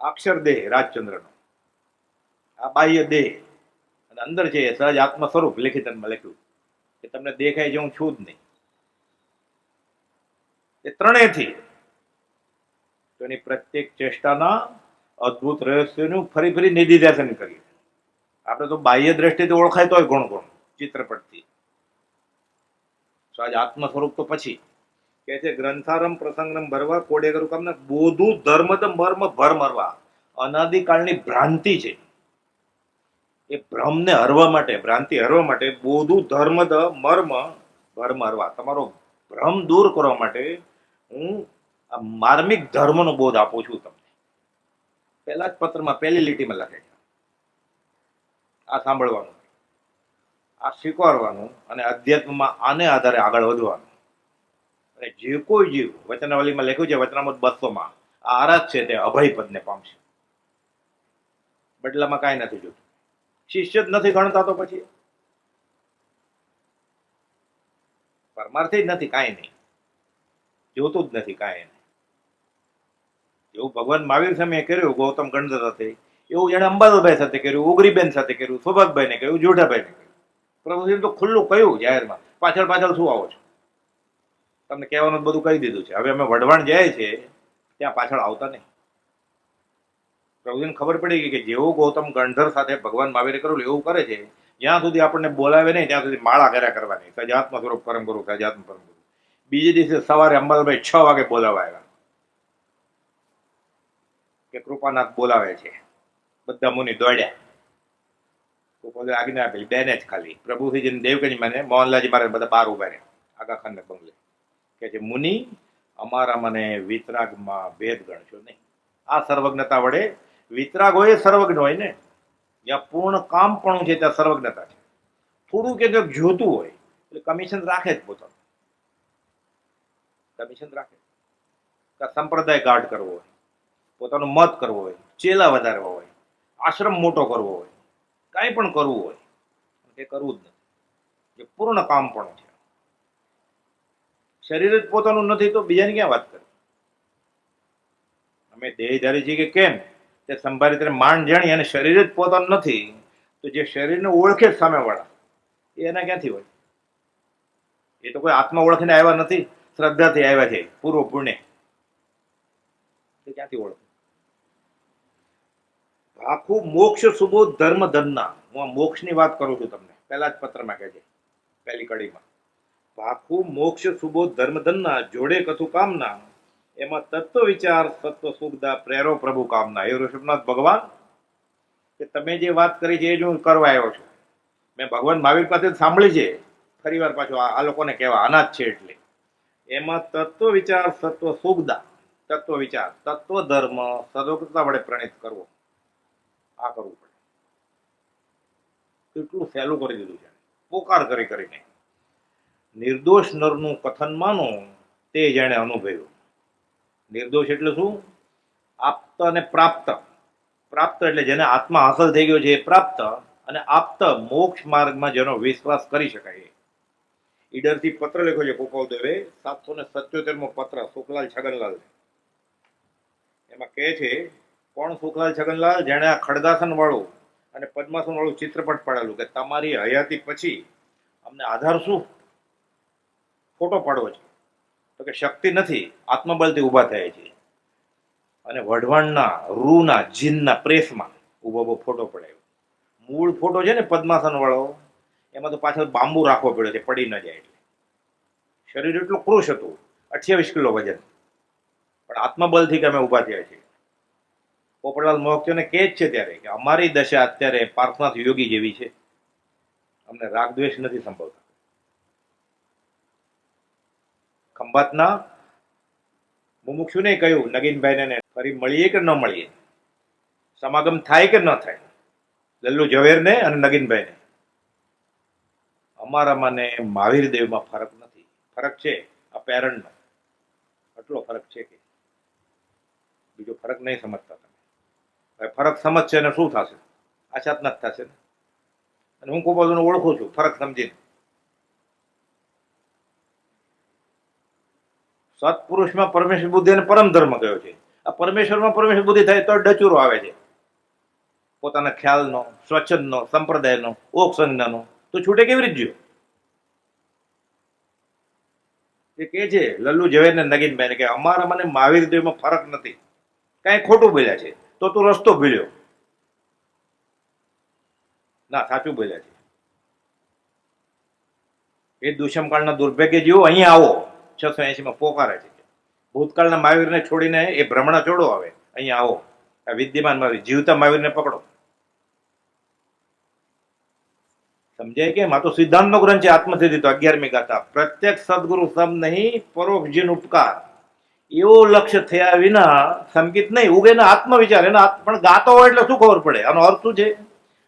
અક્ષર દેહ રાજચંદ્રનો, આ બાહ્ય દેહ અને અંદર છે એ સહજ આત્મ સ્વરૂપ લેખિતનમાં લખ્યું કે તમને દેખાય છે હું છું જ નહીં. એ ત્રણેયથી તો એની પ્રત્યેક ચેષ્ટાના અદ્ભુત રહસ્યનું ફરી ફરી નિધિધ્યાસન કરીએ. આપણે તો બાહ્ય દ્રષ્ટિથી ઓળખાય તોય ઘણું ઘણું ચિત્રપટથી. સહજ આત્મ સ્વરૂપ તો પછી કે છે ગ્રંથારમ પ્રસંગમ ભરવા કોડે કરું કામને બોધું ધર્મ દ મર્મ ભર મરવા. અનાદિકાળની ભ્રાંતિ છે એ ભ્રમને હરવા માટે, ભ્રાંતિ હરવા માટે બોધું ધર્મ દ મર્મ ભર મરવા. તમારો ભ્રમ દૂર કરવા માટે હું આ માર્મિક ધર્મનો બોધ આપું છું તમને. પહેલા જ પત્રમાં પહેલી લીટીમાં લખે છે આ સાંભળવાનું, આ સ્વીકારવાનું અને અધ્યાત્મમાં આને આધારે આગળ વધવાનું. અને જે કોઈ જીવ વચનાવલીમાં લખ્યું છે વચનામૃત 200માં આ આરાધ છે તે અભય પદને પામશે. બદલામાં કાંઈ નથી જોતું. શિષ્ય જ નથી ગણતા તો પછી પરમાર્થી જ નથી, કાંઈ નહીં જોતું જ નથી કાંઈ નહીં. એવું ભગવાન મહાવીર સામે કર્યું ગૌતમ ગણધર સાથે, એવું જેને અંબાલાલભાઈ સાથે કર્યું, ઉગરીબેન સાથે કર્યું, સૌભાગભાઈને કર્યું, જોઠાભાઈને કર્યું. પ્રભુજીને તો ખુલ્લું કહ્યું જાહેરમાં, પાછળ પાછળ શું આવો છો? તમને કહેવાનું બધું કહી દીધું છે. હવે અમે વઢવાણ જાય છે ત્યાં પાછળ આવતા નહીં. પ્રભુજીને ખબર પડી ગઈ કે જેવું ગૌતમ ગણધર સાથે ભગવાન મહાવીરે કરેલું એવું કરે છે. જ્યાં સુધી આપણને બોલાવે નહીં ત્યાં સુધી માળા કર્યા કરવાની, સજાત્મ સ્વરૂપ પરમ ગુરુ, સજાત્મ પરમ ગુરુ. બીજે દિવસે સવારે અંબાલાલભાઈ 6 વાગે બોલાવા આવ્યા કે કૃપાનાથ બોલાવે છે. બધા મુનિ દોડ્યા. પોતે આજ્ઞા આપેલી બેને જ ખાલી પ્રભુજીને દેવકજી મને મોહનલાલજી મારે બધા બહાર ઉભા રહ્યા આગા ખાનને બંગલે કે છે મુનિ અમારા મને વિતરાગમાં ભેદ ગણશો નહીં. આ સર્વજ્ઞતા વડે વિતરાગ હોય એ સર્વજ્ઞ હોય ને. જ્યાં પૂર્ણ કામપણું છે ત્યાં સર્વજ્ઞતા છે. થોડું કે જો જોતું હોય એટલે કમિશન રાખે જ પોતાનું, કમિશન રાખે. સંપ્રદાય ગાઢ કરવો હોય, પોતાનો મત કરવો હોય, ચેલા વધારવા હોય, આશ્રમ મોટો કરવો હોય, કાંઈ પણ કરવું હોય એ કરવું જ નથી. એ પૂર્ણ કામ પણ છે. શરીર જ પોતાનું નથી તો બીજાની ક્યાં વાત કરી? અમે દેહધારી છીએ કે કેમ તે સંભાળી ત્યારે માંડ જાણી અને શરીર જ પોતાનું નથી તો જે શરીરને ઓળખે જ સામેવાળા એ એના ક્યાંથી હોય? એ તો કોઈ આત્મા ઓળખીને આવ્યા નથી, શ્રદ્ધાથી આવ્યા છે, પૂર્વ પુણ્ય. એ ક્યાંથી ઓળખે? આખું મોક્ષ સુબોધ ધર્મ ધનના, હું આ મોક્ષની વાત કરું છું તમને પહેલા જ પત્રમાં કહે છે પહેલી કડીમાં. આખું મોક્ષ સુબોધ ધર્મ ધનના જોડે કથું કામના એમાં તત્વ વિચાર સત્વ સુખદા પ્રેરો પ્રભુ કામના. એ ઋષભનાથ ભગવાન કે તમે જે વાત કરી છે એ જ હું કરવા આવ્યો છું. મેં ભગવાન મહાવીર પાસે સાંભળી છે, ફરી વાર પાછું આ લોકોને કહેવા અનાજ છે એટલે. એમાં તત્વ વિચાર સત્વ સુખદા, તત્વ વિચાર તત્વ ધર્મ સર્વજ્ઞતા વડે પ્રણિત કરવો, આ કરવું પડે. કેટલું સહેલું કરી દીધું છે, પોકાર કરી કરીને. નિર્દોષ નરનું કથન માનો તે જેણે અનુભવ્યું. નિર્દોષ એટલે શું? આપ્ત અને પ્રાપ્ત. પ્રાપ્ત એટલે જેને આત્મા હાંસલ થઈ ગયો છે એ પ્રાપ્ત, અને આપ્ત મોક્ષ માર્ગમાં જેનો વિશ્વાસ કરી શકાય. ઈડરથી પત્ર લખ્યો છે ગોપાલદેવે, 777મો પત્ર સુખલાલ છગનલાલ. એમાં કહે છે કોણ સુખલાલ છગનલાલ? જેણે આ ખડદાસન વાળું અને પદ્માસન વાળું ચિત્રપટ પાડેલું કે તમારી હયાતી પછી અમને આધાર શું ફોટો પાડવો છે? તો કે શક્તિ નથી, આત્મબળથી ઊભા થયા છે. અને વઢવાણના રૂના જીનના પ્રેસમાં ઊભો ફોટો પડાયો. મૂળ ફોટો છે ને પદ્માસન વાળો, એમાં તો પાછળ બાંબુ રાખવો પડ્યો છે પડી ન જાય એટલે. શરીર એટલું ક્રુશ હતું, 28 કિલો વજન, પણ આત્મબળથી કે અમે ઊભા થયા છીએ. પોપટલાલ મોક્ષને કહે જ છે ત્યારે કે અમારી દશા અત્યારે પાર્થનાથ યોગી જેવી છે, અમને રાગ દ્વેષ નથી સંભવતા. ખંભાતના મુમુક્ષુને કહ્યું નગીનભાઈને ફરી મળીએ કે ન મળીએ, સમાગમ થાય કે ન થાય, લલ્લુ ઝવેરને અને નગીનભાઈને. અમારામાં ને મહાવીર દેવમાં ફરક નથી. ફરક છે આ પેરણનો, આટલો ફરક છે કે બીજો ફરક નહીં સમજતા તમે. હવે ફરક સમજશે અને શું થશે? આછાત જ થશે ને. અને હું ખૂબ બધું ઓળખું છું ફરક સમજીને. સત્પુરુષમાં પરમેશ્વર બુદ્ધિ અને પરમ ધર્મ કયો છે. આ પરમેશ્વરમાં પરમેશ્વર બુદ્ધિ થાય તો ડચુરો આવે છે પોતાના ખ્યાલનો, સ્વચ્છંદનો, સંપ્રદાયનો, ઓક સંજ્ઞાનો. તો છૂટે કેવી રીતે જ્યો? એ કે છે લલ્લુ ઝવેર ને નગીનભાઈ કે અમારા મને મહાવીર દેવમાં ફરક નથી, કઈ ખોટું બોલ્યા છે તો તું રસ્તો ભૂલ્યો. ના, સાચું બોલ્યા છે. એ દુષ્મકાળના દુર્ભાગ્ય જેવો અહીંયા આવો 680 પોકારે છે. ભૂતકાળના મહાવીરને છોડીને એ ભ્રમણા છોડો, આવે અહીંયા આવો. આ વિદ્યમાન મહાવીર, જીવતા મહાવીરને પકડો. સમજાય કેમ? આ તો સિદ્ધાંતનો ગ્રંથ છે. આત્મસિદ્ધિ તો 11મી ગાથા. પ્રત્યક્ષ સદગુરુ સમ નહીં, પરોક્ષ જીન ઉપકાર. એવો લક્ષ્ય થયા વિના સંકિત નહીં ઉગે ને આત્મવિચાર. એના પણ ગાતો હોય એટલે શું ખબર પડે? આનો અર્થ શું છે?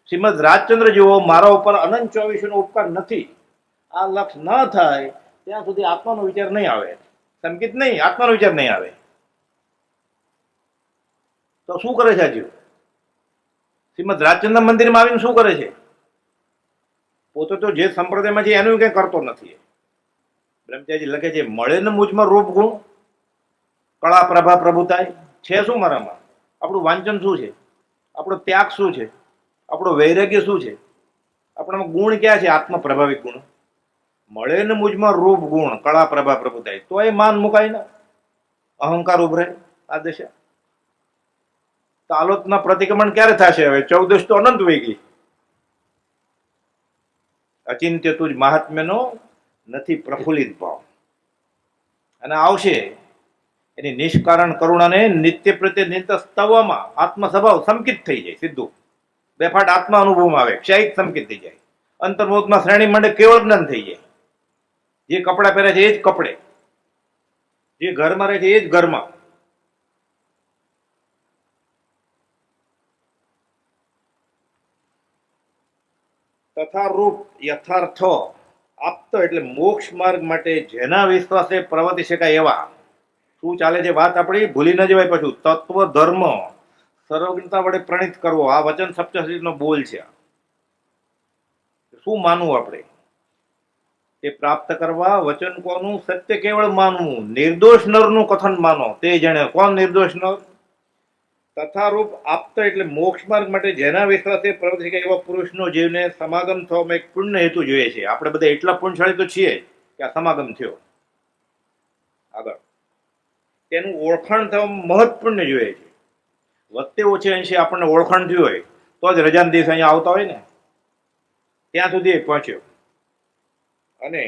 શ્રીમદ રાજચંદ્ર જેવો મારા ઉપર અનંત 24 ઉપકાર નથી. આ લક્ષ ન થાય ત્યાં સુધી આત્માનો વિચાર નહીં આવે. સંકિત નહીં, આત્માનો વિચાર નહીં આવે. તો શું કરે છે હજુ? શ્રીમદ રાજચંદ્ર મંદિરમાં આવીને શું કરે છે? પોતે તો જે સંપ્રદાયમાં છે એનું કઈ કરતો નથી. બ્રહ્મચારી લખે છે મળે ને મુજમાં રૂપ ગુણ, કળા પ્રભા પ્રભુતાય. છે શું મારામાં? આપણું વાંચન શું છે? આપણો ત્યાગ શું છે? આપણો વૈરાગ્ય શું છે? આપણામાં ગુણ ક્યાં છે? આત્મ પ્રભાવિક ગુણ. મળે ને મુજમાં રૂપ ગુણ, કળા પ્રભા પ્રભુતાય. તો એ માન મુકાય ને અહંકાર ઉભરે. આ દશા તો આલોચના પ્રતિક્રમણ ક્યારે થશે? હવે 14 તો અનંત વહી ગઈ. અચિંત્ય તુજ મહાત્મ્યનો નથી પ્રફુલ્લિત ભાવ. અને આવશે એની નિષ્કારણ કરુણાને નિત્ય પ્રત્યે નિત્ય સ્તવમાં આત્મ સ્વભાવ સંકિત થઈ જાય. સીધું બેફાટ આત્મા અનુભવમાં આવે, ક્ષયિક સંકિત થઈ જાય. અંતર્બોધમાં શ્રેણી માંડે કેવળ જ્ઞાન થઈ જાય. જે કપડા પહેરે છે એ જ કપડે, જે ઘરમાં રહે છે એ જ ઘરમાં. તથા રૂપ યથાર્થ આપતો એટલે મોક્ષ માર્ગ માટે જેના વિશ્વાસે પ્રવર્તી શકાય એવા. શું ચાલે છે વાત આપણી? ભૂલી ન જવાય. પાછું તત્વ ધર્મ સર્વજ્ઞતા વડે પ્રણિત કરવો. આ વચન સપ્તશતીનો બોલ છે. શું માનવું આપણે? તે પ્રાપ્ત કરવા વચન કોનું? સત્ય કેવળ માનવું. નિર્દોષ નરનું કથન માનો તે જણે. કોણ નિર્દોષ નર? તથા રૂપ આપતા એટલે મોક્ષ માર્ગ માટે જેના વિશ્વાસે પ્રવૃત્તિ શકાય એવા પુરુષનો જીવને સમાગમ થવામાં એક પુણ્ય હેતુ જોઈએ છે. આપણે બધા એટલા પુણ્યશાળી તો છીએ કે આ સમાગમ થયો. આગળ તેનું ઓળખાણ થવામાં મહત્ પુણ્ય જોઈએ છે. વત્તે ઓછે અંશે આપણને ઓળખાણ થયું હોય તો જ રજાના દિવસે અહીંયા આવતા હોય ને, ત્યાં સુધી એ પહોંચ્યો. અને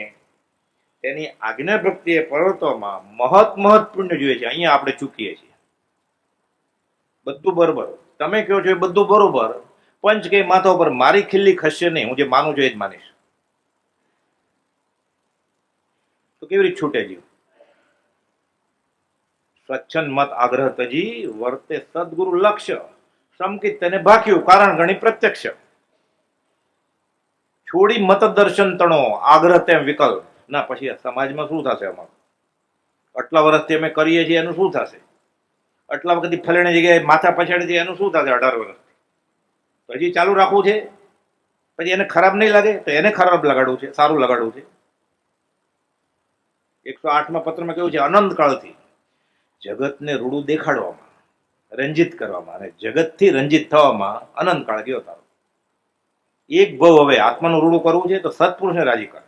તેની આજ્ઞા ભક્તિએ પર્વતોમાં મહત્ પુણ્ય જોઈએ છે. અહીંયા આપણે ચૂકીએ છીએ. બધું બરોબર તમે કહો છો એ બધું બરોબર. પંચ કે માથા ઉપર મારી ખીલ્લી ખસશે નહીં. હું જે માનું છું એ જ માનીશ. તો કેવી રીતે છૂટે જીવ? સ્વચ્છંદ મત આગ્રહ તજી વર્તે સદગુરુ લક્ષ્ય સંકિત તેને ભાખ્યું કારણ ગણી પ્રત્યક્ષ. છોડી મત દર્શન તણો આગ્રહ તેમ વિકલ્પ. ના પછી સમાજમાં શું થશે? અમારું આટલા વર્ષથી અમે કરીએ છીએ એનું શું થશે? આટલા વખતથી ફલાણી જગ્યાએ માથા પછાડી છે એનું શું થશે? 18 વર્ષથી તો હજી ચાલુ રાખવું છે. પછી એને ખરાબ નહીં લાગે તો એને ખરાબ લગાડવું છે, સારું લગાડવું છે. 108માં પત્રમાં કેવું છે? અનંત કાળથી જગતને રૂડું દેખાડવામાં, રંજિત કરવામાં અને જગતથી રંજિત થવામાં અનંત કાળ ગયો તારો. એક ભવ હવે આત્માનું રૂડું કરવું છે તો સત્પુરુષને રાજી કરે.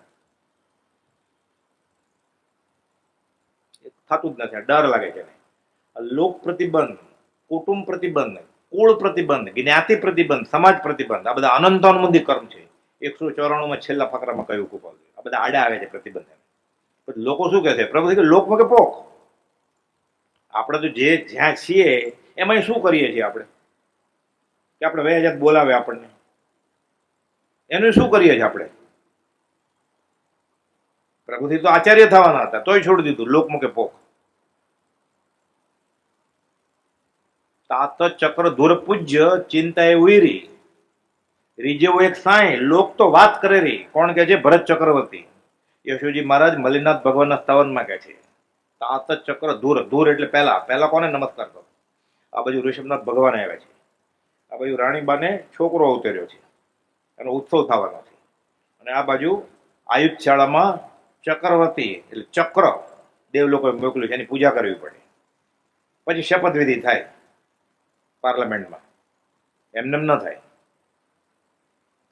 થતું જ નથી. ડર લાગે છે. લોક પ્રતિબંધ, કુટુંબ પ્રતિબંધ, કુળ પ્રતિબંધ, જ્ઞાતિ પ્રતિબંધ, સમાજ પ્રતિબંધ, આ બધા અનંતોન્મુક્તિ કર્મ છે. 194માં છેલ્લા ફકરામાં કહ્યું કુપાલ. આ બધા આડા આવે છે પ્રતિબંધ. પછી લોકો શું કહે છે? પ્રભુ લોકમાં કે પોક. આપણે તો જે જ્યાં છીએ એમાં શું કરીએ છીએ આપણે? કે આપણે વહેજાત બોલાવે આપણને, એનું શું કરીએ છીએ આપણે? પ્રભુથી તો આચાર્ય થવાના હતા તોય છોડી દીધું. લોકમાં કે પોક. તાત ચક્ર ધુર પૂજ્ય ચિંતા એ ઉઈરી રીજેવો એક સાંઈ લોક તો વાત કરે રહી. કોણ કે છે? ભરત ચક્રવર્તી. યશોજી મહારાજ મલ્લિનાથ ભગવાનના સ્તવનમાં કહે છે તાત ચક્ર ધુર. ધુર એટલે પહેલા કોને નમસ્કાર કરો? આ બાજુ ઋષભનાથ ભગવાન આવ્યા છે. આ બાજુ રાણીબાને છોકરો અવતર્યો છે, એનો ઉત્સવ થવાનો છે. અને આ બાજુ આયુધ શાળામાં ચક્રવર્તી એટલે ચક્ર દેવ લોકોએ મોકલ્યું છે, એની પૂજા કરવી પડે. પછી શપથવિધિ થાય પાર્લામેન્ટમાં. એમને ન થાય.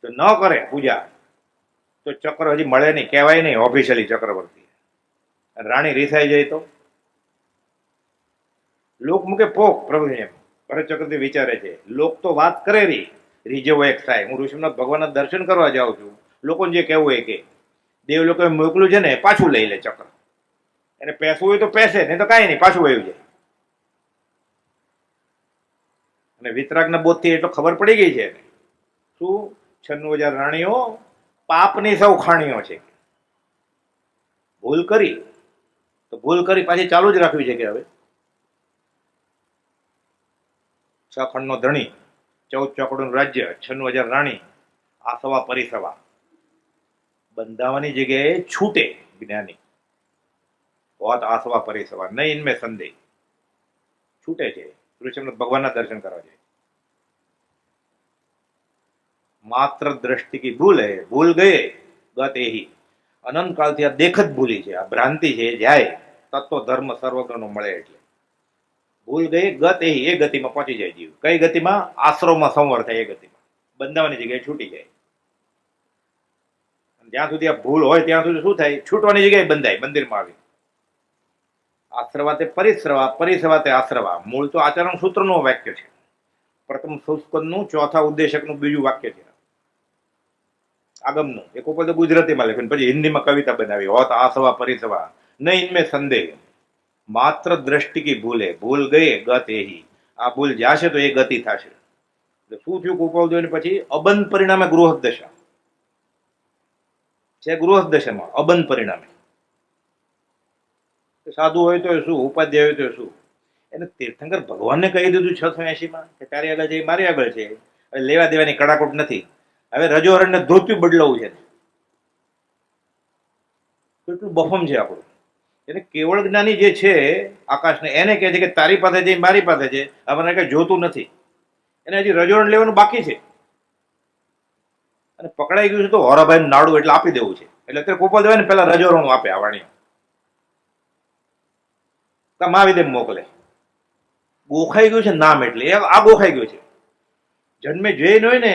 તો ન કરે પૂજા તો ચક્ર હજી મળે નહીં, કહેવાય નહીં ઓફિશિયલી ચક્રવર્તી. રાણી રીસાઈ જાય તો લોક મૂકે પોક પ્રભુ. એમ ભરત ચક્રવર્તી વિચારે છે, લોક તો વાત કરે રીઝેવો એક થાય. હું ઋષિનાથ ભગવાનના દર્શન કરવા જાઉં છું, લોકોને જે કહેવું હોય કે દેવ લોકોએ મોકલ્યું છે ને પાછું લઈ લે ચક્ર. એને પેસવું હોય તો પેસે, નહીં તો કાંઈ નહીં, પાછું વયું જાય. અને વિતરાગના બોધથી એટલો ખબર પડી ગઈ છે શું 96,000 રાણીઓ પાપની સૌ ખાણીઓ છે. ભૂલ કરી તો ભૂલ કરી પાછી ચાલુ જ રાખવી છે કે હવે 6 ખંડનો ધણી, 14 ચોકડીનું રાજ્ય, 96,000 રાણી, આસવા પરિસવા. બંધાવાની જગ્યાએ છૂટે જ્ઞાની હોત આસવા પરિસવા નહીં ઇનમે સંદેહ. છૂટે છે ઋષિનાથ ભગવાનના દર્શન કરવા જાય. માત્ર દ્રષ્ટિ કી ભૂલ હે, ભૂલ ગયે ગત એહી. અનંત કાળથી આ દેખ જ ભૂલી છે, આ ભ્રાંતિ છે. જાય તત્વ ધર્મ સર્વગ્રહનો મળે એટલે ભૂલ ગઈ ગત એહી, એ ગતિમાં પહોંચી જાય જીવ. કઈ ગતિમાં? આશ્રમમાં સંવર થાય એ ગતિમાં. બંધાવાની જગ્યાએ છૂટી જાય. જ્યાં સુધી આ ભૂલ હોય ત્યાં સુધી શું થાય? છૂટવાની જગ્યાએ બંધાય, મંદિરમાં આવી. આશ્રવાતે પરિશ્રવા, પરિશ્રવાતે આશ્રવા. મૂળ તો આચરણ સૂત્રનું વાક્ય છે. પ્રથમ સંસ્કૃતનું ચોથા ઉદ્દેશકનું બીજું વાક્ય છે. આગમનું એક ઉપર તો ગુજરાતીમાં લખ્યું, પછી હિન્દીમાં કવિતા બનાવી. હોત આસવા પરિસવા નહીં ઇનમે સંદેહ. માત્ર દ્રષ્ટિ કી ભૂલે, ભૂલ ગયે ગત એહી. આ ભૂલ જાશે તો એ ગતિ થશે. શું થયું કુપોલદેવ? પછી અબંધ પરિણામે ગૃહસ્થ દશા છે. ગૃહસ્થ દશામાં અબંધ પરિણામે સાધુ હોય તો શું, ઉપાધ્યાય હોય તો શું. એને તીર્થંકર ભગવાનને કહી દીધું 680 કે તારી આગળ છે મારી આગળ છે, લેવા દેવાની કડાકોટ નથી. હવે રજોહરણને ધોત્યું બદલાવું છે. કેટલું બફમ છે આપણું. એને કેવળ જ્ઞાની જે છે આકાશને, એને કહે છે કે તારી પાસે છે મારી પાસે છે, આપણને કઈ જોતું નથી. એને હજી રજોહરણ લેવાનું બાકી છે. અને પકડાઈ ગયું છે તો હોરાભાઈ નાડું એટલે આપી દેવું છે. એટલે અત્યારે કોપલ દેવાય ને પેલા રજોહરણ આપે આ વાણી. મહાવિદેવ મોકલે. ગોખાઈ ગયું છે નામ, એટલે આ ગોખાઈ ગયું છે. જન્મે જૈન હોય ને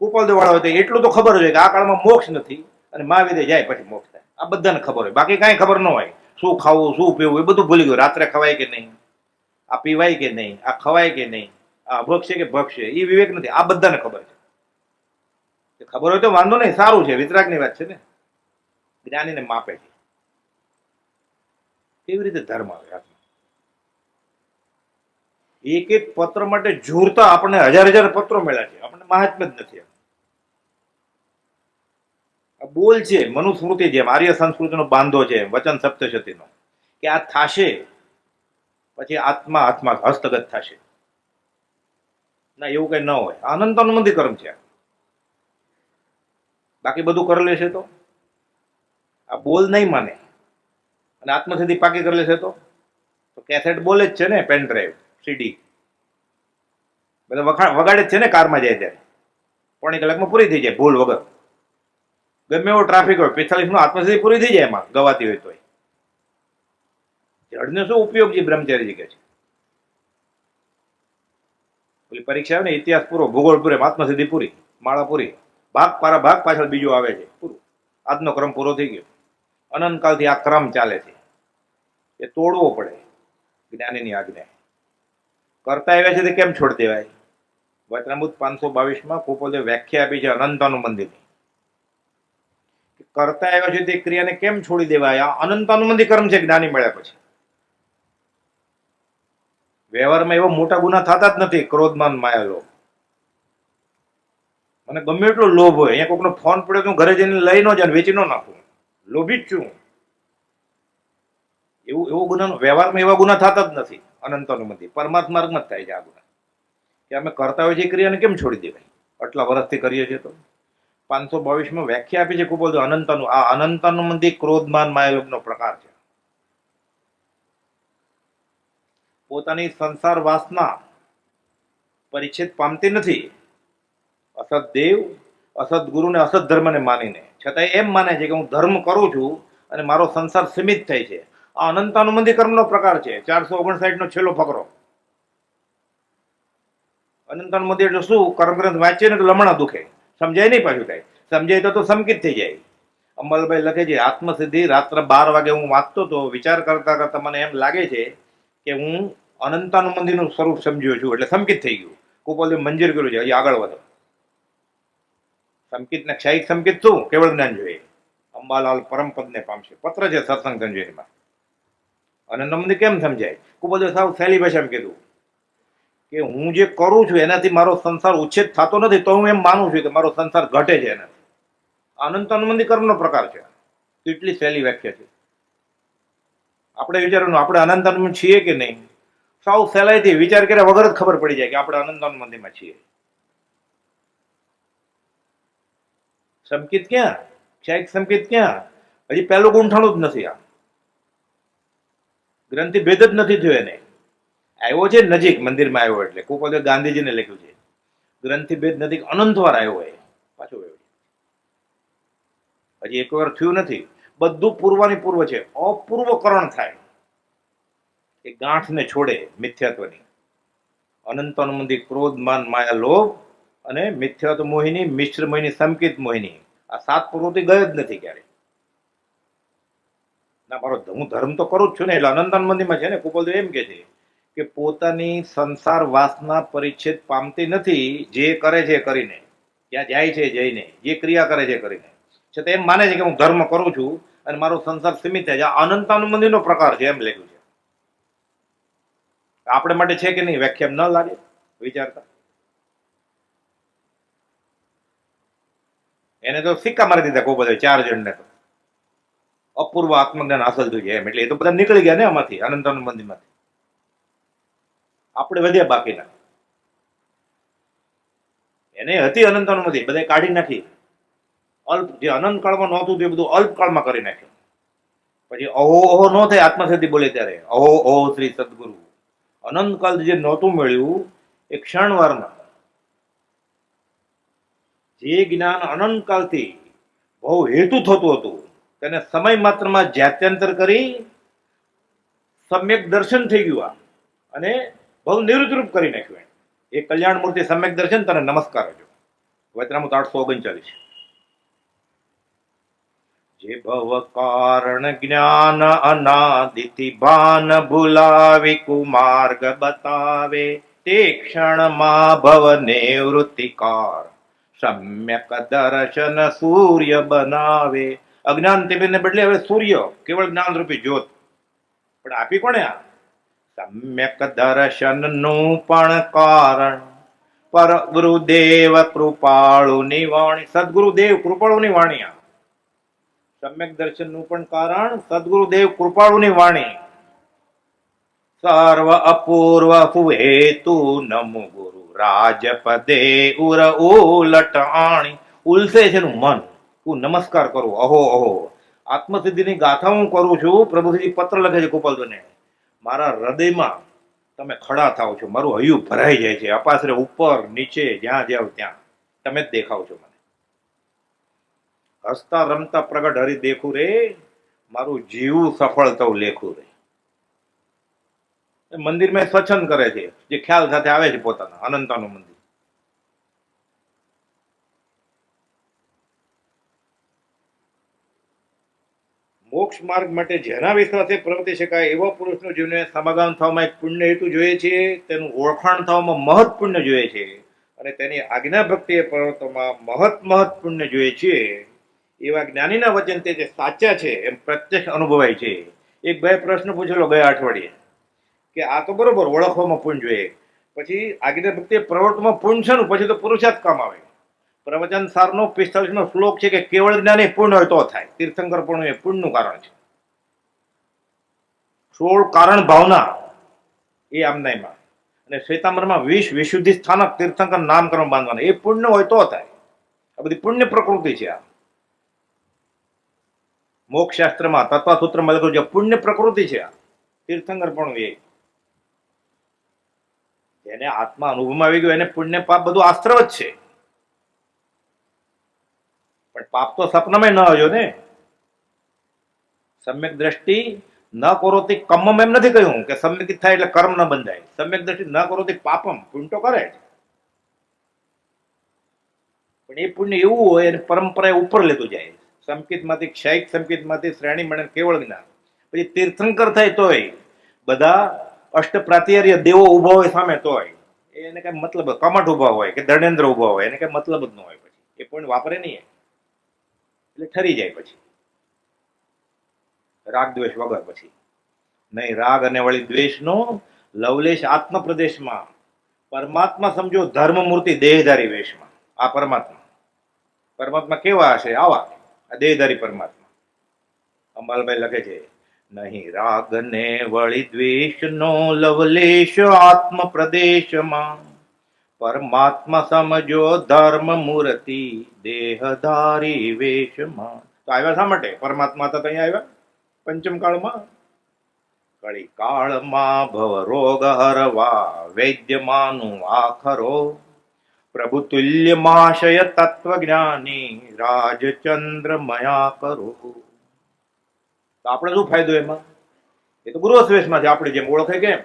કુપોલદેવ વાળા હોય એટલું તો ખબર હોય કે આ કાળમાં મોક્ષ નથી, અને મહાવિદેવ જાય પછી મોક્ષ થાય. આ બધાને ખબર હોય, બાકી કાંઈ ખબર ન હોય. શું ખાવું શું પીવું એ બધું ભૂલી ગયું. રાત્રે ખવાય કે નહીં, આ પીવાય કે નહીં, આ ખવાય કે નહીં, આ ભક્ષે કે ભક્ષે, એ વિવેક નથી. આ બધાને ખબર છે. ખબર હોય તો વાંધો નહીં, સારું છે. વિતરાગની વાત છે ને, જ્ઞાનીને માપે છે. કેવી રીતે ધર્મ આવે હાથમાં? એક એક પત્ર માટે જોરતા આપણને હજાર પત્રો મળ્યા છે, આપણને મહાત્મ્ય જ નથી. આ બોલ છે મનુસ્મૃતિ, જેમ આર્ય સંસ્કૃતિનો બાંધો છે વચન સપ્તશતીનો, કે આ થાશે પછી આત્મા હાથમાં હસ્તગત થશે. ના, એવું કઈ ન હોય. અનંત અનુમતિ કર્મ છે. બાકી બધું કરી લેશે તો આ બોલ નહીં માને, અને આત્મસિદ્ધિ પાકી કરી લેશે તો કેસેટ બોલે જ છે ને, પેન ડ્રાઈવ, સીડી બધા વગાડે જ છે ને કારમાં જાય ત્યારે. 3 કલાકમાં પૂરી થઈ જાય ભૂલ વગર. ગમે એવો ટ્રાફિક હોય 45 આત્મસિદ્ધિ પૂરી થઈ જાય એમાં, ગવાતી હોય તો. જડને શું ઉપયોગ છે? બ્રહ્મચારી કે છે પેલી પરીક્ષા આવે ને, ઇતિહાસ પૂરો, ભૂગોળ પૂરે, આત્મસિદ્ધિ પૂરી, માળા પૂરી, ભાગ પારા ભાગ પાછળ બીજું આવે છે, પૂરું. આજનો ક્રમ પૂરો થઈ ગયો. અનંતકાળથી આ ક્રમ ચાલે છે, એ તોડવો પડે જ્ઞાનીની આજ્ઞા. કરતા આવ્યા છે તે કેમ છોડી દેવાય? વચનામૃત 522 કુપોલદેવ વ્યાખ્યા આપી છે અનંતાનુબંધીની. કરતા આવ્યા છે તે ક્રિયાને કેમ છોડી દેવાય? આ અનંતાનુબંધી કર્મ છે જ્ઞાની મળ્યા પછી. વ્યવહારમાં એવા મોટા ગુના થતા જ નથી. ક્રોધમાન માયા લોભ. મને ગમે એટલો લોભ હોય, અહીંયા કોઈનો ફોન પડ્યો તો ઘરે જઈને લઈ ન જાય, વેચી ન નાખું, લોભી જ છું. એવો ગુનાનો વ્યવહારમાં એવા ગુના થતા જ નથી. અનંતાનુબંધી પરમાત્મા માર્ગમાં જ થાય છે આ ગુના. કે અમે કરતા હોય છે ક્રિયાને કેમ છોડી દેવાય? આટલા વર્ષથી કરીએ છીએ તો. 522 વ્યાખ્યા આપી છે કુપોલદેવ અનંતાનું. આ અનંતાનુબંધી ક્રોધમાન માયાલોભનો પ્રકાર છે. પોતાની સંસાર વાસના પરિચ્છેદ પામતી નથી. અસત દેવ, અસત ગુરુને, અસત ધર્મને માનીને છતાં એમ માને છે કે હું ધર્મ કરું છું અને મારો સંસાર સીમિત થાય છે. આ અનંતાનુબંધી કર્મનો પ્રકાર છે. 459 નો છેલ્લો ફકરો. અનંતાનુબંધી એટલે શું? કર્મગ્રંથ વાંચીએ ને તો લમણા દુખે, સમજાય નહીં. પાછું કઈ સમજાય તો સંકિત થઈ જાય. અમલભાઈ લખે છે, આત્મસિદ્ધિ રાત્રે 12 વાગે હું વાંચતો તો વિચાર કરતા કરતા મને એમ લાગે છે કે હું અનંતાનુબંધીનું સ્વરૂપ સમજ્યો છું, એટલે સંકિત થઈ ગયું. કુપોલદેવ મંજૂર કર્યું છે, હજી આગળ વધો. સંકિત ને ક્ષયિક સંકિત શું? કેવળ જ્ઞાન જોઈએ. અંબાલાલ પરમ પદને પામશે. પત્ર છે સત્સંગ સંજયમાં. અનંતાનુબંધી કેમ સમજાય? કુપોલદેવ સાવ સહેલી ભાષામાં કીધું કે હું જે કરું છું એનાથી મારો સંસાર ઉચ્છેદ થતો નથી, તો હું એમ માનું છું કે મારો સંસાર ઘટે છે એનાથી. અનંતાનુબંધી કર્મનો પ્રકાર છે. કેટલી સહેલી વ્યાખ્યા છે. આપણે વિચારવાનું આપણે અનંતાનુબંધી છીએ કે નહીં, સાવ સહેલાઈથી વિચાર કર્યા વગર જ ખબર પડી જાય કે આપણે અનંતાનુબંધીમાં છીએ. સંકિત ક્યાં? ક્ષયિક સંકિત ક્યાં? હજી પહેલું ગૂંઠાણું જ નથી. આ ગ્રંથિ ભેદ જ નથી થયો એને. આવ્યો છે નજીક, મંદિરમાં આવ્યો એટલે. કુપોલદેવ ગાંધીજીને લખ્યું છે, ગ્રંથિ ભેદ નથી, અનંત વાર આવ્યો હોય પાછો. હજી એક વાર થયું નથી. બધું પૂર્વાની પૂર્વ છે. અપૂર્વકરણ થાય એ ગાંઠને છોડે મિથ્યાત્વની. અનંતાનુબંધી ક્રોધ, માન, માયા, લોભ અને મિથ્યાત્વ મોહિની, મિશ્ર મોહિની, સંકિત મોહિની, આ 7 પ્રવૃત્તિ ગઈ જ નથી ક્યારે. ના, મારો હું ધર્મ તો કરું જ છું ને, એટલે અનંતાનુબંધીમાં છે ને. કુપોલદેવ એમ કે છે કે પોતાની સંસાર વાસના પરિચ્છેદ પામતી નથી. જે કરે છે કરીને, ત્યાં જાય છે જઈને, જે ક્રિયા કરે છે કરીને, છતાં એમ માને છે કે હું ધર્મ કરું છું અને મારો સંસાર સીમિત થાય છે. આ અનંતાનુબંધીનો પ્રકાર છે એમ લખ્યું છે. આપણે માટે છે કે નહીં વ્યાખ્યા ન લાગે વિચારતા? એને તો સિક્કા મારી દીધા કોઈ 4 જણને તો અપૂર્વ આત્મજ્ઞાન હાંસલ થયું છે એમ. એટલે એ તો બધા નીકળી ગયા ને આમાંથી, અનંતાનુબંધીમાંથી. આપણે વધ્યા બાકીના. એને હતી અનંતાનુબંધી, બધા કાઢી નાખી. અલ્પ જે અનંત કાળમાં નહોતું તે બધું અલ્પકાળમાં કરી નાખ્યું. પછી અહો અહો ન થાય આત્મસિદ્ધિ બોલે ત્યારે, અહો અહો શ્રી સદગુરુ. અનંતકાળ જે નહોતું મળ્યું એ ક્ષણવારમાં, જે જ્ઞાન અનંતકાળથી બહુ હેતુ થતું હતું તેને સમય માત્રમાં જાત્યંતર કરી સમ્યક દર્શન થઈ ગયું અને બહુ નિરુદ્ધરૂપ કરી નાખ્યું. એ કલ્યાણ મૂર્તિ સમ્યક દર્શન, તને નમસ્કાર હજો. વચનામૃત 839. જે ભવ કારણ જ્ઞાન અનાદિતિ ભાન ભૂલાવી કુમાર્ગ બતાવે, તે ક્ષણમાં ભવ નિવૃત્તિકાર સમ્યક દર્શન સૂર્ય બનાવે. અજ્ઞાન તિમિરને બદલે હવે સૂર્ય, કેવળ જ્ઞાન રૂપી જ્યોત. પણ આપી કોને આ? સમ્યક દર્શન નું પણ કારણ પર ગુરુદેવ કૃપાળુની વાણી. સદગુરુદેવ કૃપાળુની વાણી. સમ્યક દર્શન નું પણ કારણ સદગુરુદેવ કૃપાળુની વાણી. સર્વ અપૂર્વ હેતુ નમો ગુરુ રાજપદે ઉર ઉલટ આણી. ઉલસે છે નું મન, હું નમસ્કાર કરું. અહો અહો આત્મસિદ્ધિની ગાથા હું કરું છું. પ્રભુજી પત્ર લખે છે કૃપાલને, મારા હૃદયમાં તમે ખડા થાવ છો, મારું હૈયું ભરાઈ જાય છે. અપાસરે ઉપર નીચે જ્યાં જાવ ત્યાં તમે જ દેખાવ છો મને. હસતા રમતા પ્રગટ હરી દેખું રે, મારું જીવું સફળ થવું લેખું રે. મંદિરમાં સ્વચ્છંદ કરે છે, જે ખ્યાલ સાથે આવે છે પોતાના અનંતાનુબંધી. મોક્ષ માર્ગ માટે જેના વિશ્વાસે પ્રવર્તી શકાય એવા પુરુષનું જીવને સમાગમ થવામાં એક પુણ્ય હેતુ જોઈએ છે, તેનું ઓળખાણ થવામાં મહત પુણ્ય જોઈએ છે, અને તેની આજ્ઞા ભક્તિએ પ્રવર્તવામાં મહત પુણ્ય જોઈએ છે. એવા જ્ઞાનીના વચન તે જે સાચા છે એમ પ્રત્યક્ષ અનુભવાય છે. એક ભાઈ પ્રશ્ન પૂછેલો ગયા અઠવાડિયે કે આ તો બરોબર ઓળખવામાં પુણ્ય જોઈએ, પછી આજ્ઞા ભક્તિએ પ્રવર્તમાં પુણ્ય છે, પછી તો પુરુષાર્થ કામ આવે. પ્રવચન સારનો 45મો શ્લોક છે કે કેવળ જ્ઞાની પૂર્ણ હોય તો થાય. તીર્થંકર પણ એ પુણ્યનું કારણ છે. 16 કારણ ભાવના એ આમનાઈમાં, અને શ્વેતાંબરમાં 20 વિશુદ્ધિ સ્થાનક તીર્થંકર નામકરણ બાંધવાના, એ પુણ્ય હોય તો થાય. આ બધી પુણ્ય પ્રકૃતિ છે. આ મોક્ષ શાસ્ત્રમાં તત્વસૂત્રમાં લખ્યું છે પુણ્ય પ્રકૃતિ છે. આ તીર્થંકર પણ એ જેને આત્મા અનુભવમાં આવી ગયો એને પુણ્ય પાપ બધું આશ્રવ જ છે. પણ પાપ તો સપનામાં ન આવ્યો ને. સમ્યક દ્રષ્ટિ ન કરોતિ કમ્મમ એમ નથી કહ્યું કે સમ્યક થાય એટલે કર્મ ન બંધાય. સમ્યક દ્રષ્ટિ ન કરોતિ પાપમ, પુણ્ય તો કરે જ. પણ એ પુણ્ય એવું હોય અને પરંપરા ઉપર લેતું જાય. સંકિતમાંથી ક્ષયિક સંકિતમાંથી શ્રેણી મળે કેવળ જ્ઞાન. પછી તીર્થંકર થાય તોય બધા અષ્ટ પ્રાતિહાર્ય દેવો ઉભા હોય સામે તોય એને કઈ મતલબ, કમઠ ઉભા હોય કે દણેન્દ્ર ઉભા હોય એને કઈ મતલબ જ ન હોય. પછી એ પુણ્ય વાપરે નહીં એટલે ઠરી જાય. પછી રાગ દ્વેષ વગર પછી નહીં. રાગ અને વળી દ્વેષનો લવલેશ આત્મ પ્રદેશમાં. પરમાત્મા સમજો ધર્મ મૂર્તિ દેહધારી વેશમાં. આ પરમાત્મા કેવા હશે? આવા આ દેહધારી પરમાત્મા. અંબાલભાઈ લખે છે, નહીં રાગ ને વળી દ્વેષ નો લવલેશ આત્મ પ્રદેશમાં. પરમાત્મા સમજો ધર્મ મૂર્તિ દેહધારી વેશમાં. તો આવ્યા શા માટે? પરમાત્મા તો અહીંયા આવ્યા પંચમ કાળમાં. કળી કાળમાં ભવ રોગ હરવા વૈદ્યમાનું આખરો. પ્રભુ તુલ્ય માશય તત્વ જ્ઞાની રાજચંદ્ર મયા કરો. તો આપણે શું ફાયદો એમાં? એ તો ગૃહસ્વેશમાં છે. આપણે જેમ ઓળખે કેમ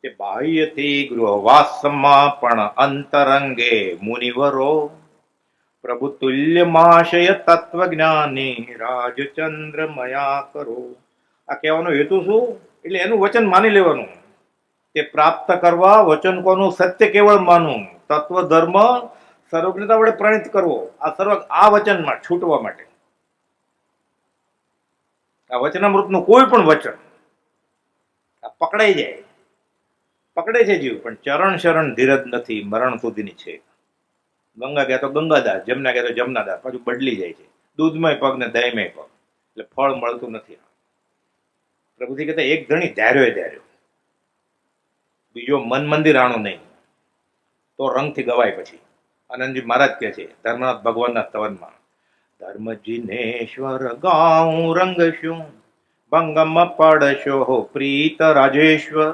કે બાહ્યથી ગૃહવાસમાં પણ અંતરંગે મુનિવરો. પ્રભુ તુલ્ય માશય તત્વ જ્ઞાની રાજચંદ્ર મયા કરો. આ કહેવાનો હેતુ શું? એટલે એનું વચન માની લેવાનું. તે પ્રાપ્ત કરવા વચન કોનું? સત્ય કેવળ માનવું. તત્વ ધર્મ સર્વજ્ઞતા વડે પ્રણિત કરવો. આ સર્વ આ વચનમાં છૂટવા માટે. આ વચનામૃતનું કોઈ પણ વચન આ પકડાઈ જાય. પકડે છે જીવ, પણ ચરણ શરણ ધીરજ નથી, મરણ સુધીની છે. ગંગા ગયા તો ગંગાદાસ, જમના ગયા તો જમનાદાસ, પાછું બદલી જાય છે. દૂધમય પગ ને દહીંમય પગ, એટલે ફળ મળતું નથી. પ્રભુજી કહેતા એક ધણી ધાર્યો, બીજો મન મંદિર આણો નહીં તો રંગથી ગવાય. પછી આનંદજી મહારાજ કહે છે ધર્મનાથ ભગવાનના સ્તવનમાં, ધર્મ જીનેશ્વર ગાઉં રંગ શું ભંગમ પડશો પ્રીત રાજેશ્વર.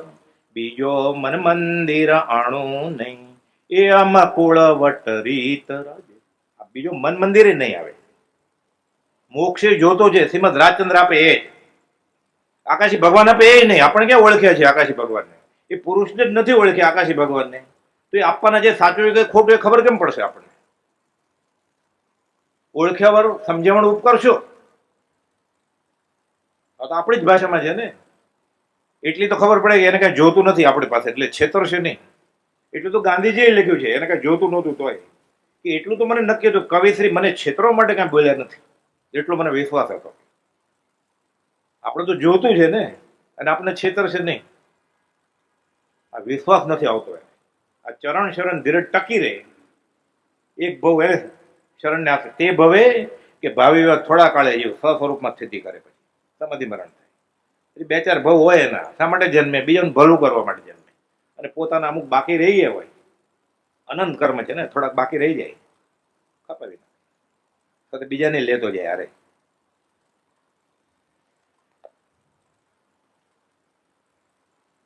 બીજો મન મંદિર આણું નહીં એ અમકુળ વટ રીત રાજે. આ બીજો મન મંદિરે નહીં આવે. મોક્ષે જોતો છે શ્રીમદ રાજચંદ્ર આપે એ જ. આકાશી ભગવાન આપે એ નહીં. આપણે ક્યાં ઓળખ્યા છે આકાશી ભગવાનને? એ પુરુષને જ નથી ઓળખ્યા આકાશી ભગવાનને. તો એ આપવાના જે સાચું કે ખોટું એ ખબર કેમ પડશે આપણને? ઓળખ્યા વાળું સમજાવવાનું ઉપકાર છો તો આપણી જ ભાષામાં છે ને. એટલી તો ખબર પડે કે એને કઈ જોતું નથી આપણી પાસે, એટલે છેતરશે નહીં. એટલું તો ગાંધીજીએ લખ્યું છે, એને કઈ જોતું નહોતું તોય કે એટલું તો મને નક્કી હતું કવિશ્રી મને છેતરવા માટે કઈ બોલ્યા નથી, એટલો મને વિશ્વાસ હતો. આપણે તો જોતું છે ને, અને આપણે છેતરશે નહીં. આ વિશ્વાસ નથી આવતો. આ ચરણ શરણ ધીરજ ટકી રહે. એક ભવ એને શરણને આપે તે ભવે કે ભાવિ થોડા કાળે જેવું સ્વસ્વરૂપમાં સ્થિતિ કરે, પછી સમાધિ મરણ થાય. પછી બે ચાર ભવ હોય એના શા માટે જન્મે? બીજાનું ભલું કરવા માટે જન્મે. અને પોતાના અમુક બાકી રહી ગયા હોય, અનંત કર્મ છે ને, થોડાક બાકી રહી જાય, ખપાવી નાખે, બીજાને લેતો જાય. અરે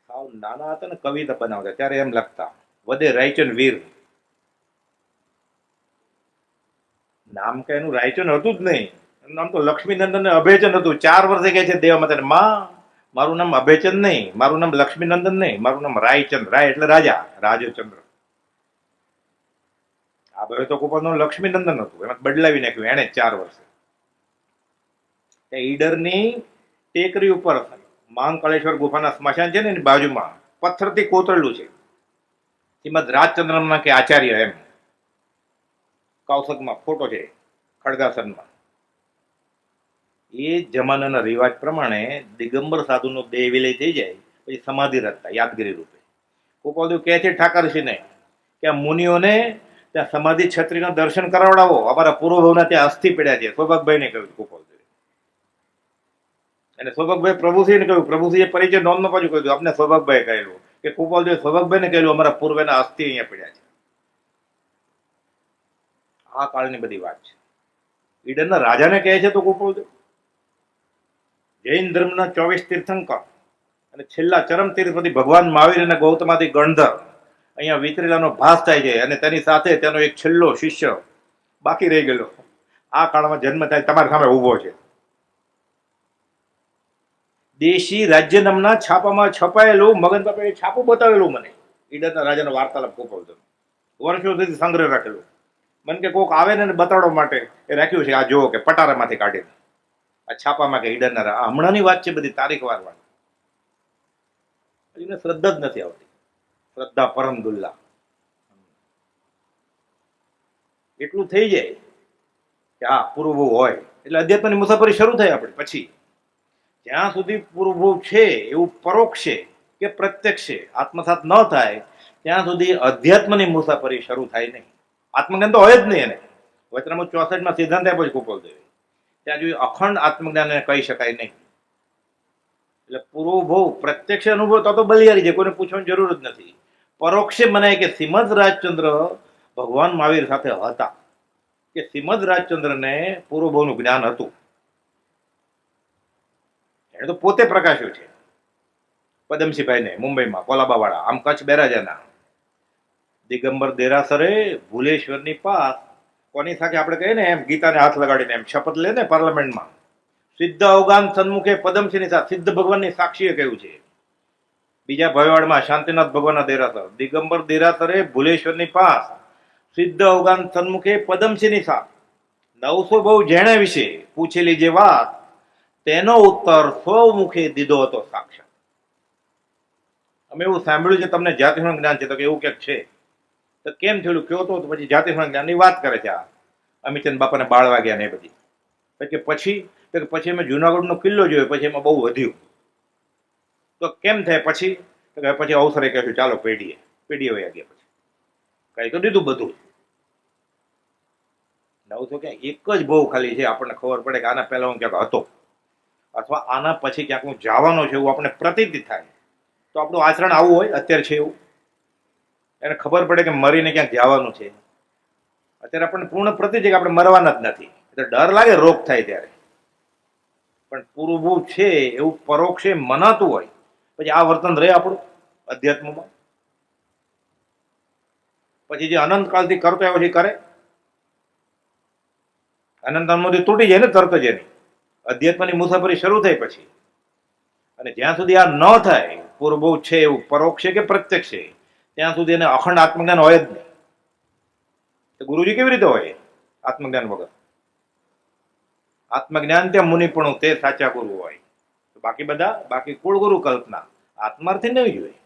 સાવ નાના હતા ને કવિતા બનાવતા ત્યારે એમ લખતા, વધે રાયચંદ વીર. નામ કે એનું રાયચંદ હતું જ નહીં, એનું નામ તો લક્ષ્મીનંદન અભયચંદ હતું. 4 વર્ષે કહે છે દેવા માતા, માં મારું નામ અભયચંદ નહીં, મારું નામ લક્ષ્મીનંદન નહીં, મારું નામ રાયચંદ. રાય એટલે રાજા, રાજચંદ્ર. આ ભાઈ તો કુપાનું લક્ષ્મીનંદન હતું, એમાં બદલાવી નાખ્યું એને 4 વર્ષે. ઈડરની ટેકરી ઉપર મહાકાળેશ્વર ગુફાના સ્મશાન છે ને, એની બાજુમાં પથ્થરથી કોતરેલું છે શ્રીમદ રાજચંદ્રના કે આચાર્ય એમ. કૌશકમાં ફોટો છે, ખડગાસનમાં. એ જમાનાના રિવાજ પ્રમાણે દિગંબર સાધુનો દેહ વિલય થઈ જાય પછી સમાધિ રાખતા યાદગીરી રૂપે. ગોપાલદેવ કહે છે ઠાકરસિંહને કે આ મુનિઓને ત્યાં સમાધિ છત્રીના દર્શન કરાવડાવો, અમારા પૂર્વભાવના ત્યાં અસ્થિ પડ્યા છે. સૌભાગભાઈને કહ્યું ગોપાલદેવ. અને સૌભાગભાઈ પ્રભુસિંહને કહ્યું, પ્રભુસિંહે પરિચય નોંધમાં પાછું કહ્યું, આપણે સૌભાગભાઈ કહેલું કે ગોપાલદેવ સૌભાગભાઈને કહેલું અમારા પૂર્વના અસ્થિ અહીંયા પડ્યા છે. આ કાળની બધી વાત છે. ઈડનના રાજાને કહે છે તો ગોપાલદેવ. જૈન ધર્મના 24 તીર્થંકર અને છેલ્લા ચરમ તીર્થપતિ ભગવાન મહાવીર અને ગૌતમાથી ગણધર અહીંયા વિતરેલાનો ભાસ થાય છે અને તેની સાથે તેનો એક છેલ્લો શિષ્ય બાકી રહી ગયેલો આ કાળમાં જન્મ થાય તમારી સામે ઊભો છે. દેશી રાજ્ય નામના છાપામાં છપાયેલું મગન બાપાએ છાપું બતાવેલું મને ઈડરના રાજાનો વાર્તાલાપ ગોપાલતો વર્ષો સુધી સંગ્રહ રાખેલું. મને કે કોક આવે ને બતાડવા માટે એ રાખ્યું છે. આ જુઓ કે પટારામાંથી કાઢીને આ છાપામાં કે ઈડરના હમણાંની વાત છે બધી તારીખ વાર એને શ્રદ્ધા જ નથી આવતી. શ્રદ્ધા પરમ દુલ્લા એટલું થઈ જાય કે હા પૂર્વભૂ હોય એટલે અધ્યાત્મની મુસાફરી શરૂ થાય આપણે. પછી જ્યાં સુધી પૂર્વભૂ છે એવું પરોક્ષ છે કે પ્રત્યક્ષ છે આત્મસાત ન થાય ત્યાં સુધી અધ્યાત્મની મુસાફરી શરૂ થાય નહીં. આત્મજ્ઞાન તો હોય જ નહીં. એને વચનામૃત 64 સિદ્ધાંત આપ્યો છે ગોપાલદેવે. ત્યાં સુધી અખંડ આત્મજ્ઞાન એને કહી શકાય નહીં. એટલે પૂર્વભૂ પ્રત્યક્ષ અનુભવ તો બલિયારી છે, કોઈને પૂછવાની જરૂર જ નથી. પરોક્ષે મનાય કે શ્રીમદ રાજચંદ્ર ભગવાન મહાવીર સાથે હતા, કે શ્રીમદ રાજચંદ્રને પૂર્વભવનું જ્ઞાન હતું. એને તો પોતે પ્રકાશ્યું છે પદમસિંહભાઈને મુંબઈમાં કોલાબાવાળા, આમ કચ્છ બેરાજાના દિગંબર દેરાસરે ભુલેશ્વરની પાસ કોની સાથે આપણે કહીએ ને એમ ગીતાને હાથ લગાડીને એમ શપથ લે ને પાર્લામેન્ટમાં, સિદ્ધ અવગાન સન્મુખે પદમસિંહની સાથે સિદ્ધ ભગવાનની સાક્ષીએ કહ્યું છે. બીજા ભયવાડમાં શાંતિનાથ ભગવાનના દેરાસર દિગંબર દેરાસરે ભુલેશ્વરની પાસ સિદ્ધ અવગાન સન્મુખે પદમસિંહની સાથ 900 બહુ જેણે વિશે પૂછેલી જે વાત તેનો ઉત્તર 100 મુખે દીધો હતો સાક્ષાત. અમે એવું સાંભળ્યું છે તમને જાતિનું જ્ઞાન છે, તો કે એવું ક્યાંક છે. તો કેમ થયેલું કયો તો પછી જાતિનું જ્ઞાનની વાત કરે છે આ અમિતચંદ બાપાને બાળવા ગયા ને એ બધી. પછી અમે જુનાગઢનો કિલ્લો જોયો, પછી એમાં બહુ વધ્યું. તો કેમ થાય પછી અવસરે કહેશું ચાલો પેઢીએ વયા ગયા. પછી કઈ તો દીધું બધું. 900 ક્યાં એક જ બહુ ખાલી છે આપણને ખબર પડે કે આના પહેલા હું ક્યાંક હતો અથવા આના પછી ક્યાંક હું જવાનો છે એવું આપણને પ્રતીતિ થાય. તો આપણું આચરણ આવું હોય અત્યારે છે એવું એને ખબર પડે કે મરીને ક્યાંક જવાનું છે. અત્યારે આપણને પૂર્ણ પ્રતિ છે કે આપણે મરવાના જ નથી, એટલે ડર લાગે રોગ થાય ત્યારે. પણ પૂર્વભૂ છે એવું પરોક્ષે મનાતું હોય પછી આ વર્તન રહે આપણું અધ્યાત્મમાં. પછી જે અનંતકાળથી કરતો આવ્યો છે કરે અનંતમાંથી તૂટી જાય ને તરત જ એની અધ્યાત્મની મુસાફરી શરૂ થાય પછી. અને જ્યાં સુધી આ ન થાય પૂર્વભૂ છે એવું પરોક્ષ છે કે પ્રત્યક્ષ છે ત્યાં સુધી એને અખંડ આત્મજ્ઞાન હોય જ નહીં. ગુરુજી કેવી રીતે હોય આત્મજ્ઞાન વગર? આત્મજ્ઞાન ત્યાં મુનિપણું તે સાચા ગુરુ હોય. બાકી કુળ ગુરુ કલ્પના આત્માર્થી નહીં જોઈએ.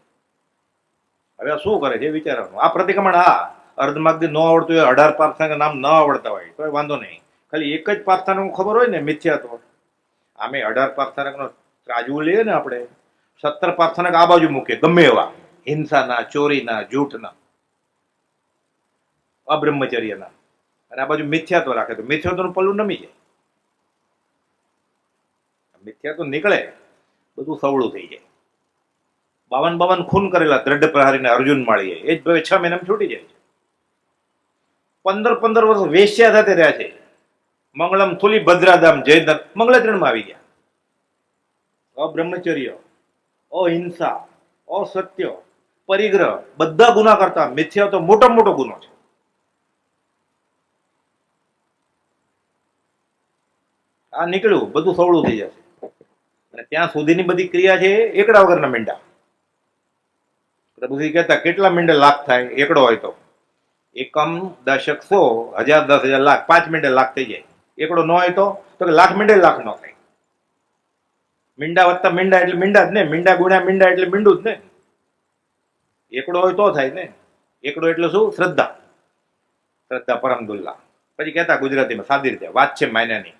હવે શું કરે છે વિચારવાનું. આ પ્રતિક્રમણ અર્ધમાર્ગથી ન આવડતું હોય, 18 પાર્થના નામ ન આવડતા હોય તો વાંધો નહીં. ખાલી એક જ પાર્થાનું ખબર હોય ને મિથ્યાત્વ. આમે 18 પાર્થાનકનો ત્રાજવું લઈએ ને આપણે 17 પાર્થાનક આ બાજુ મૂકીએ ગમે એવા હિંસાના, ચોરીના, જૂઠના, અબ્રહ્મચર્યના, અને આ બાજુ મિથ્યાત્વ રાખે તો મિથ્યાત્વનું પલ્લું નમી જાય. મિથ્યાત્વ નીકળે બધું સવળું થઈ જાય. 52 ખૂન કરેલા દ્રઢ પ્રહારીને અર્જુન માળીએ એ જ ભાવે 6 મહિનામાં છૂટી જાય છે. 15 વર્ષ વેશ્યા સાથે રહ્યા છે. મંગળમ તુલી ભદ્રાધામ જયધર મંગળચરણમાં આવી ગયા. અબ્રહ્મચર્ય, અહિંસા, અસત્ય, પરિગ્રહ બધા ગુના કરતા મિથ્યા તો મોટામાં મોટો ગુનો છે. આ નીકળ્યું બધું સવળું થઈ જશે. અને ત્યાં સુધીની બધી ક્રિયા છે એકડા વગરના મીંડા. પ્રભુજી કહેતા કેટલા મીંડે લાખ થાય એકડો હોય તો? એકમ દશક 100 1000 10,000 લાખ 5 મીંડે લાખ થઈ જાય. એકડો ન હોય તો કે લાખ મીંડે લાખ ન થાય. મીંડા વત્તા મીંડા એટલે મીંડા જ ને, મીંડા ગુણ્યા મીંડા એટલે મીંડું જ ને. એકડો હોય તો થાય ને. એકડો એટલે શું? શ્રદ્ધા પરમ દુલ્લા. પછી કહેતા ગુજરાતીમાં સાદી રીતે વાત છે માયનાની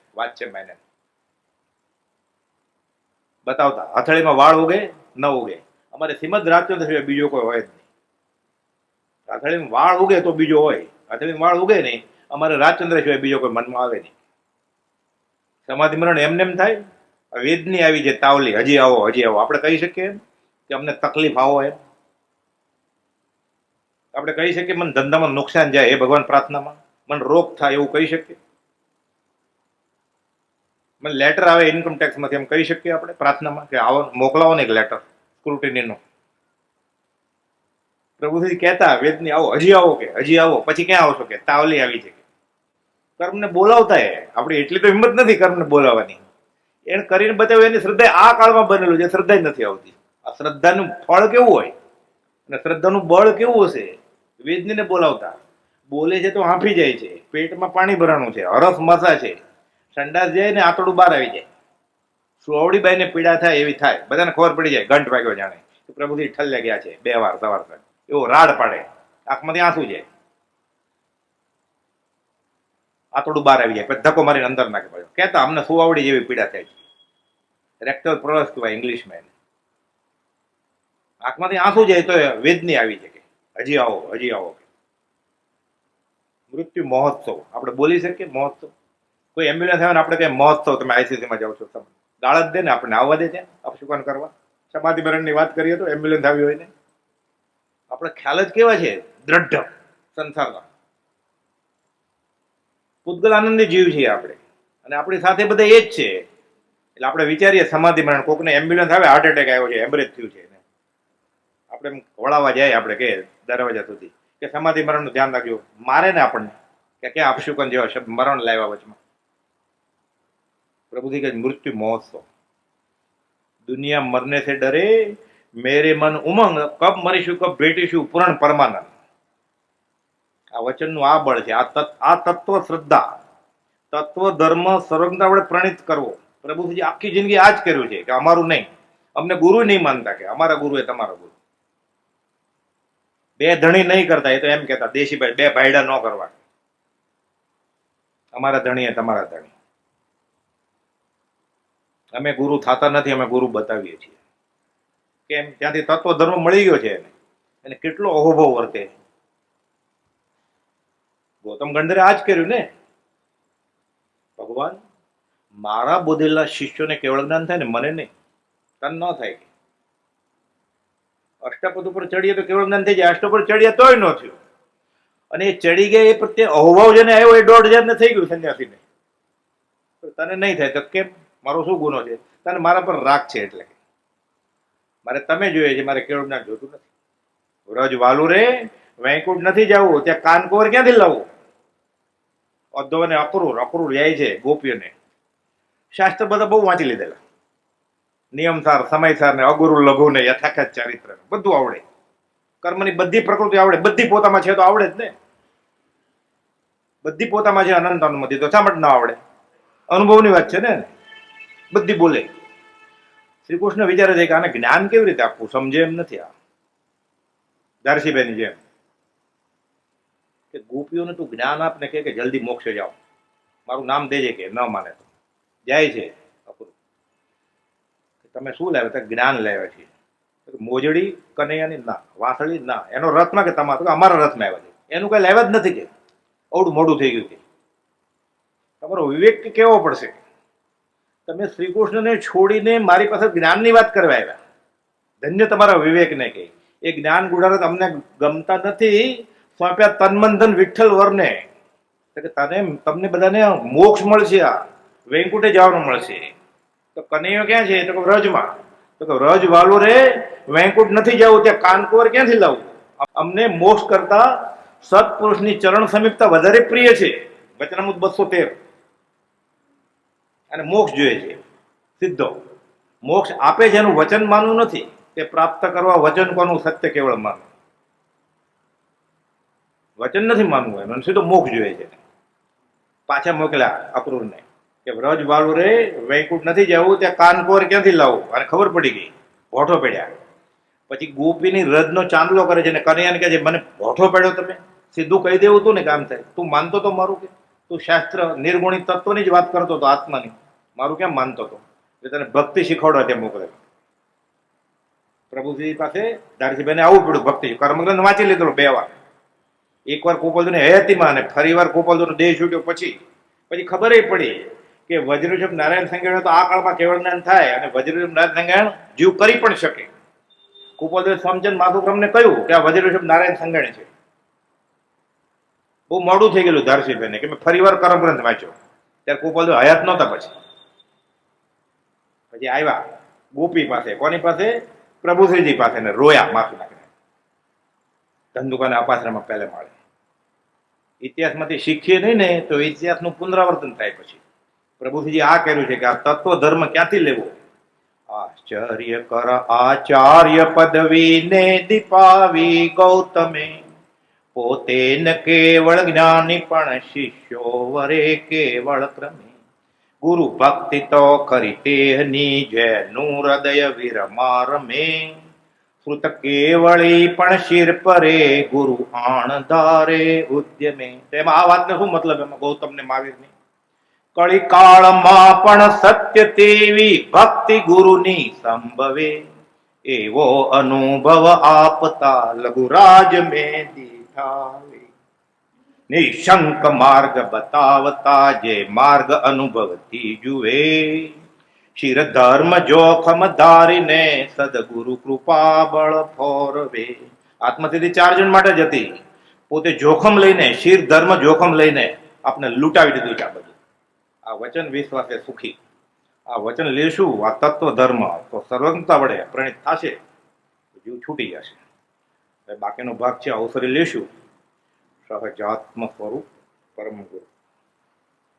બતાવતા હથળીમાં વાળ ઉગે ન ઉગે. અમારે શ્રીમદ રાજચંદ્ર સિવાય બીજો કોઈ હોય જ નહીં. હથળીમાં વાળ ઉગે તો બીજો હોય, હથળીમાં વાળ ઉગે નહીં. અમારે રાજચંદ્ર સિવાય બીજો કોઈ મનમાં આવે નહીં. સમાધિ મરણ એમને એમ થાય. વેદની આવી છે તાવલી, હજી આવો આપણે કહી શકીએ કે અમને તકલીફ આવો એમ? આપણે કહી શકીએ મને ધંધામાં નુકસાન જાય એ ભગવાન પ્રાર્થનામાં? મને રોગ થાય એવું કહી શકીએ? મને લેટર આવે ઇન્કમ ટેક્સમાંથી એમ કહી શકીએ આપણે પ્રાર્થનામાં કે આવો મોકલાવો ને એક લેટર સ્ક્રુટિનીનો? પ્રભુજી કહેતા વેદની આવો, હજી આવો કે હજી આવો, પછી ક્યાં આવશો કે તાવલી આવી છે. કર્મને બોલાવતા આપણી એટલી તો હિંમત નથી કર્મને બોલાવવાની. એને કરીને બતાવ્યું એની શ્રદ્ધા આ કાળમાં બનેલું છે, શ્રદ્ધા જ નથી આવતી. આ શ્રદ્ધાનું ફળ કેવું હોય અને શ્રદ્ધાનું બળ કેવું હશે. વેદનીને બોલાવતા બોલે છે તો હાંફી જાય છે, પેટમાં પાણી ભરાણું છે, હરફ મસા છે, સંડાસ જાય ને આંતરડું બહાર આવી જાય, સુવડી બાઈને પીડા થાય એવી થાય, બધાને ખબર પડી જાય, ઘંટ વાગ્યો જાણે કે પ્રભુજી ઠલ્લે ગયા છે 2 વાર સવાર સાંજ, એવો રાડ પાડે, આંખમાંથી આંસુ જાય, આંતરડું બહાર આવી જાય, પછી ધક્કો મારીને અંદર નાખે પડ્યો. કહેતા અમને સુવાવડી જેવી પીડા થાય છે, રેક્ટલ પ્રોલસ કહેવાય ઇંગ્લિશમાં. આંખમાંથી આંસુ જાય તો વેદની આવી છે કે હજી આવો, હજી આવો. મૃત્યુ મહોત્સવ આપણે બોલી શકીએ. મહોત્સવ કોઈ એમ્બ્યુલન્સ આવે ને આપણે કહીએ મહોત્સવ, તમે આઈસીસીમાં જાઓ છો, તમે ગાળ જ દે ને આપણને, આવવા દે છે અપશુકન કરવા. સમાધિ મરણની વાત કરીએ તો એમ્બ્યુલન્સ આવી હોય ને આપણે ખ્યાલ જ કેવા છે દ્રઢ સંસારના. પૂતગલ આનંદી જીવ છીએ આપણે, અને આપણી સાથે બધા એ જ છે. એટલે આપણે વિચારીએ સમાધિ મરણ, કોકને એમ્બ્યુલન્સ આવે, હાર્ટ એટેક આવ્યો છે, એમરેજ થયું છે, આપણે વળાવવા જાય, આપણે કે દરવાજા સુધી કે સમાધિ મરણનું ધ્યાન રાખજો, મારે ને આપણને કે ક્યાં અપશુકન જેવા શબ્દ મરણ લાવ્યા વચમાં. પ્રભુજી કહે મૃત્યુ મહોત્સવ, દુનિયા મરને से डरे मेरे मन उमंग, कब मरीશું कब भेटीશું પૂર્ણ પરમાનંદ. આ વચનનું આ બળ છે. આ તત્વ શ્રદ્ધા, તત્વ ધર્મ સર્વજ્ઞતા વડે પ્રણિત કરવો. પ્રભુજી આખી જિંદગી આ જ કર્યું છે કે અમારું નહીં, અમને ગુરુ નહીં માનતા કે અમારા ગુરુ એ તમારા ગુરુ. 2 ધણી નહીં કરતા, એ તો એમ કહેતા દેશીભાઈ 2 ભાઈડા ન કરવા, અમારા ધણી એ તમારા ધણી. અમે ગુરુ થતા નથી, અમે ગુરુ બતાવીએ છીએ. કેમ? ત્યાંથી તત્વ ધર્મ મળી ગયો છે એને કેટલો અહોભાવ વર્તે. ગૌતમ ગંધરે આ જ કર્યું ને. ભગવાન મારા બોધેલા શિષ્યોને કેવળ જ્ઞાન થાય ને મને નહીં, તન ન થાય. અષ્ટપદ ઉપર ચડીએ તો કેવળ જ્ઞાન થઈ જાય, અષ્ટ પર ચડીએ તોય ન થયું. અને એ ચડી ગયા એ પ્રત્યે અહોભાવ જેને આવ્યો એ 1,500 ને થઈ ગયું સંન્યાસીને. તને નહીં થાય તો કેમ? મારો શું ગુનો છે? તને મારા પર રાગ છે એટલે મારે તમે જોઈએ છે, મારે કેવળ જ્ઞાન જોતું નથી. વ્રજ વાલું રે વૈકુંઠ નથી જવું, ત્યાં કાનકોર ક્યાંથી લાવવું? અદ્ધવ ને અક્રૂર, અક્રૂર જાય છે ગોપીઓને. શાસ્ત્ર બધા બહુ વાંચી લીધેલા, નિયમસાર, સમયસાર ને અગુરુ લઘુ ને યથાખ્યાત ચારિત્ર બધું આવડે. કર્મની બધી પ્રકૃતિ આવડે, બધી પોતામાં છે તો આવડે જ ને. બધી પોતામાં છે અનંત અનુમતિ, તો શા માટે ના આવડે? અનુભવની વાત છે ને. બધી બોલે. શ્રી કૃષ્ણ વિચારે છે કે આને જ્ઞાન કેવી રીતે આપવું, સમજે એમ નથી. આ દારસીબેનની જેમ કે ગોપીઓને તું જ્ઞાન આપને કે જલ્દી મોક્ષે જાઓ, મારું નામ દેજે, કે ન માને તો જાય છે. તમે શું લાવ્યા? તો જ્ઞાન લાવ્યા છીએ. મોજડી કનૈયાની ના, વાંસળી ના, એનો રથમાં કે તમારા અમારા રથમાં આવ્યા છે, એનું કઈ લાવ્યા જ નથી કે અવડું મોડું થઈ ગયું છે. તમારો વિવેક કેવો પડશે? તમે શ્રી કૃષ્ણને છોડીને મારી પાસે જ્ઞાનની વાત કરવા આવ્યા. ધન્ય તમારા વિવેકને કે એ જ્ઞાન ગુડારત અમને ગમતા નથી, સોંપ્યા તન ધન વિઠ્ઠલ વરને. તમને બધાને મોક્ષ મળશે, આ વૈકુંઠે જવાનું મળશે. તો કનૈયો ક્યાં છે? તો વ્રજમાં. તો વ્રજ વાલું રે વૈકુંઠ નથી જવું, ત્યાં કાનકોર ક્યાંથી લાવવું? અમને મોક્ષ કરતા સત્પુરુષની ચરણ સમીપતા વધારે પ્રિય છે. વચનામૃત 213. અને મોક્ષ જોઈએ છે સીધો. મોક્ષ આપે છે એનું વચન માનવું નથી, તે પ્રાપ્ત કરવા વચન કોનું સત્ય કેવળ માનવું. વચન નથી માનવું એનું, સીધો મોક્ષ જોઈએ છે. પાછા મોકલ્યા અક્રૂરને કે વ્રજ વાલું રે વૈકુંઠ નથી જવું, ત્યાં કાનકોર ક્યાંથી લાવવું? અને ખબર પડી ગઈ, ભોઠો પડ્યા. પછી ગોપીની રજનો ચાંદલો કરે છે ને કનૈયાને કહે છે મને ભોઠો પડ્યો. તમે સીધું કહી દેવું તું ને કામ થાય. તું માનતો તો મારું કે તું શાસ્ત્ર નિર્ગુણિત તત્વની જ વાત કરતો હતો, આત્માની, મારું કેમ માનતો હતો? એટલે તને ભક્તિ શીખવાડવા ત્યાં મોકલે. પ્રભુજી પાસે દારજીભાઈને આવવું પડ્યું. ભક્તિ કર્મગ્રંથ વાંચી લીધેલો 2 વાર. એકવાર ગોપાલજીને હયાતીમાં અને ફરી વાર ગોપાલજીનો દેહ છૂટ્યો પછી ખબર પડી કે વજ્રષભ નારાયણ સંજ્ઞાન તો આ કાળમાં કેવળ જ્ઞાન થાય, અને વજ્રષભ નારાયણ સંજ્ઞાન જીવ કરી પણ શકે. ગોપાલજી સ્વામીચંદ માધુક્રમને કહ્યું કે આ વજ્રષભ નારાયણ સંજ્ઞાન છે. બહુ મોડું થઈ ગયેલું ધારસીભાઈને કે મેં ફરી વાર કર્મગ્રંથ વાંચ્યો. ત્યારે ગોપાલજી હયાત નહોતા. પછી આવ્યા ગોપી પાસે. કોની પાસે? પ્રભુશ્રીજી પાસે. ને રોયા માફી નાખીને. ધંધુકાના અપાશ્રમમાં પહેલે માળે. ઇતિહાસમાંથી શીખીએ નહીં ને તો ઇતિહાસનું પુનરાવર્તન થાય. પછી પ્રભુજીએ આ કર્યું છે કે આ તત્વ ધર્મ ક્યાંથી લેવો. આશ્ચર્ય કર આચાર્ય પદવીને દીપાવી ગૌતમે, પોતે ન કેવળ જ્ઞાની પણ શિષ્યો વરે કેવળ ક્રમે. ગુરુ ભક્તિ તો કરી તેહની જેનું હૃદય વિરમા રમે. શ્રુત કેવળી પણ શિર પરે ગુરુ આણ ધારે ઉદ્યમે. એમાં આ વાતનો શું મતલબ? એમાં ગૌતમ ને મહાવીરની કળી કાળમાં પણ સત્ય તેવી ભક્તિ ગુરુની સંભવે. એવો અનુભવ આપતા લઘુરાજ મેં દીઠાવે. નિશંક માર્ગ બતાવતા જે માર્ગ અનુભવથી જુએ. શિર ધર્મ જોખમ ધારીને સદગુરુ કૃપા બળ ફોરવે. આત્મસિદ્ધિ 4 જણ માટે જ હતી. પોતે જોખમ લઈને, શિર ધર્મ જોખમ લઈને આપણે લૂંટાવી દીધું છે આ બધું. આ વચન વિશ્વાસે સુખી. આ વચન લેશું, આ તત્વ ધર્મ, તો સર્વજ્ઞતા વડે પ્રણિત થશે, જીવ છૂટી જશે. બાકીનો ભાગ છે અવસરે લેશું. સહજાત્મ સ્વરૂપ પરમ ગુરુ.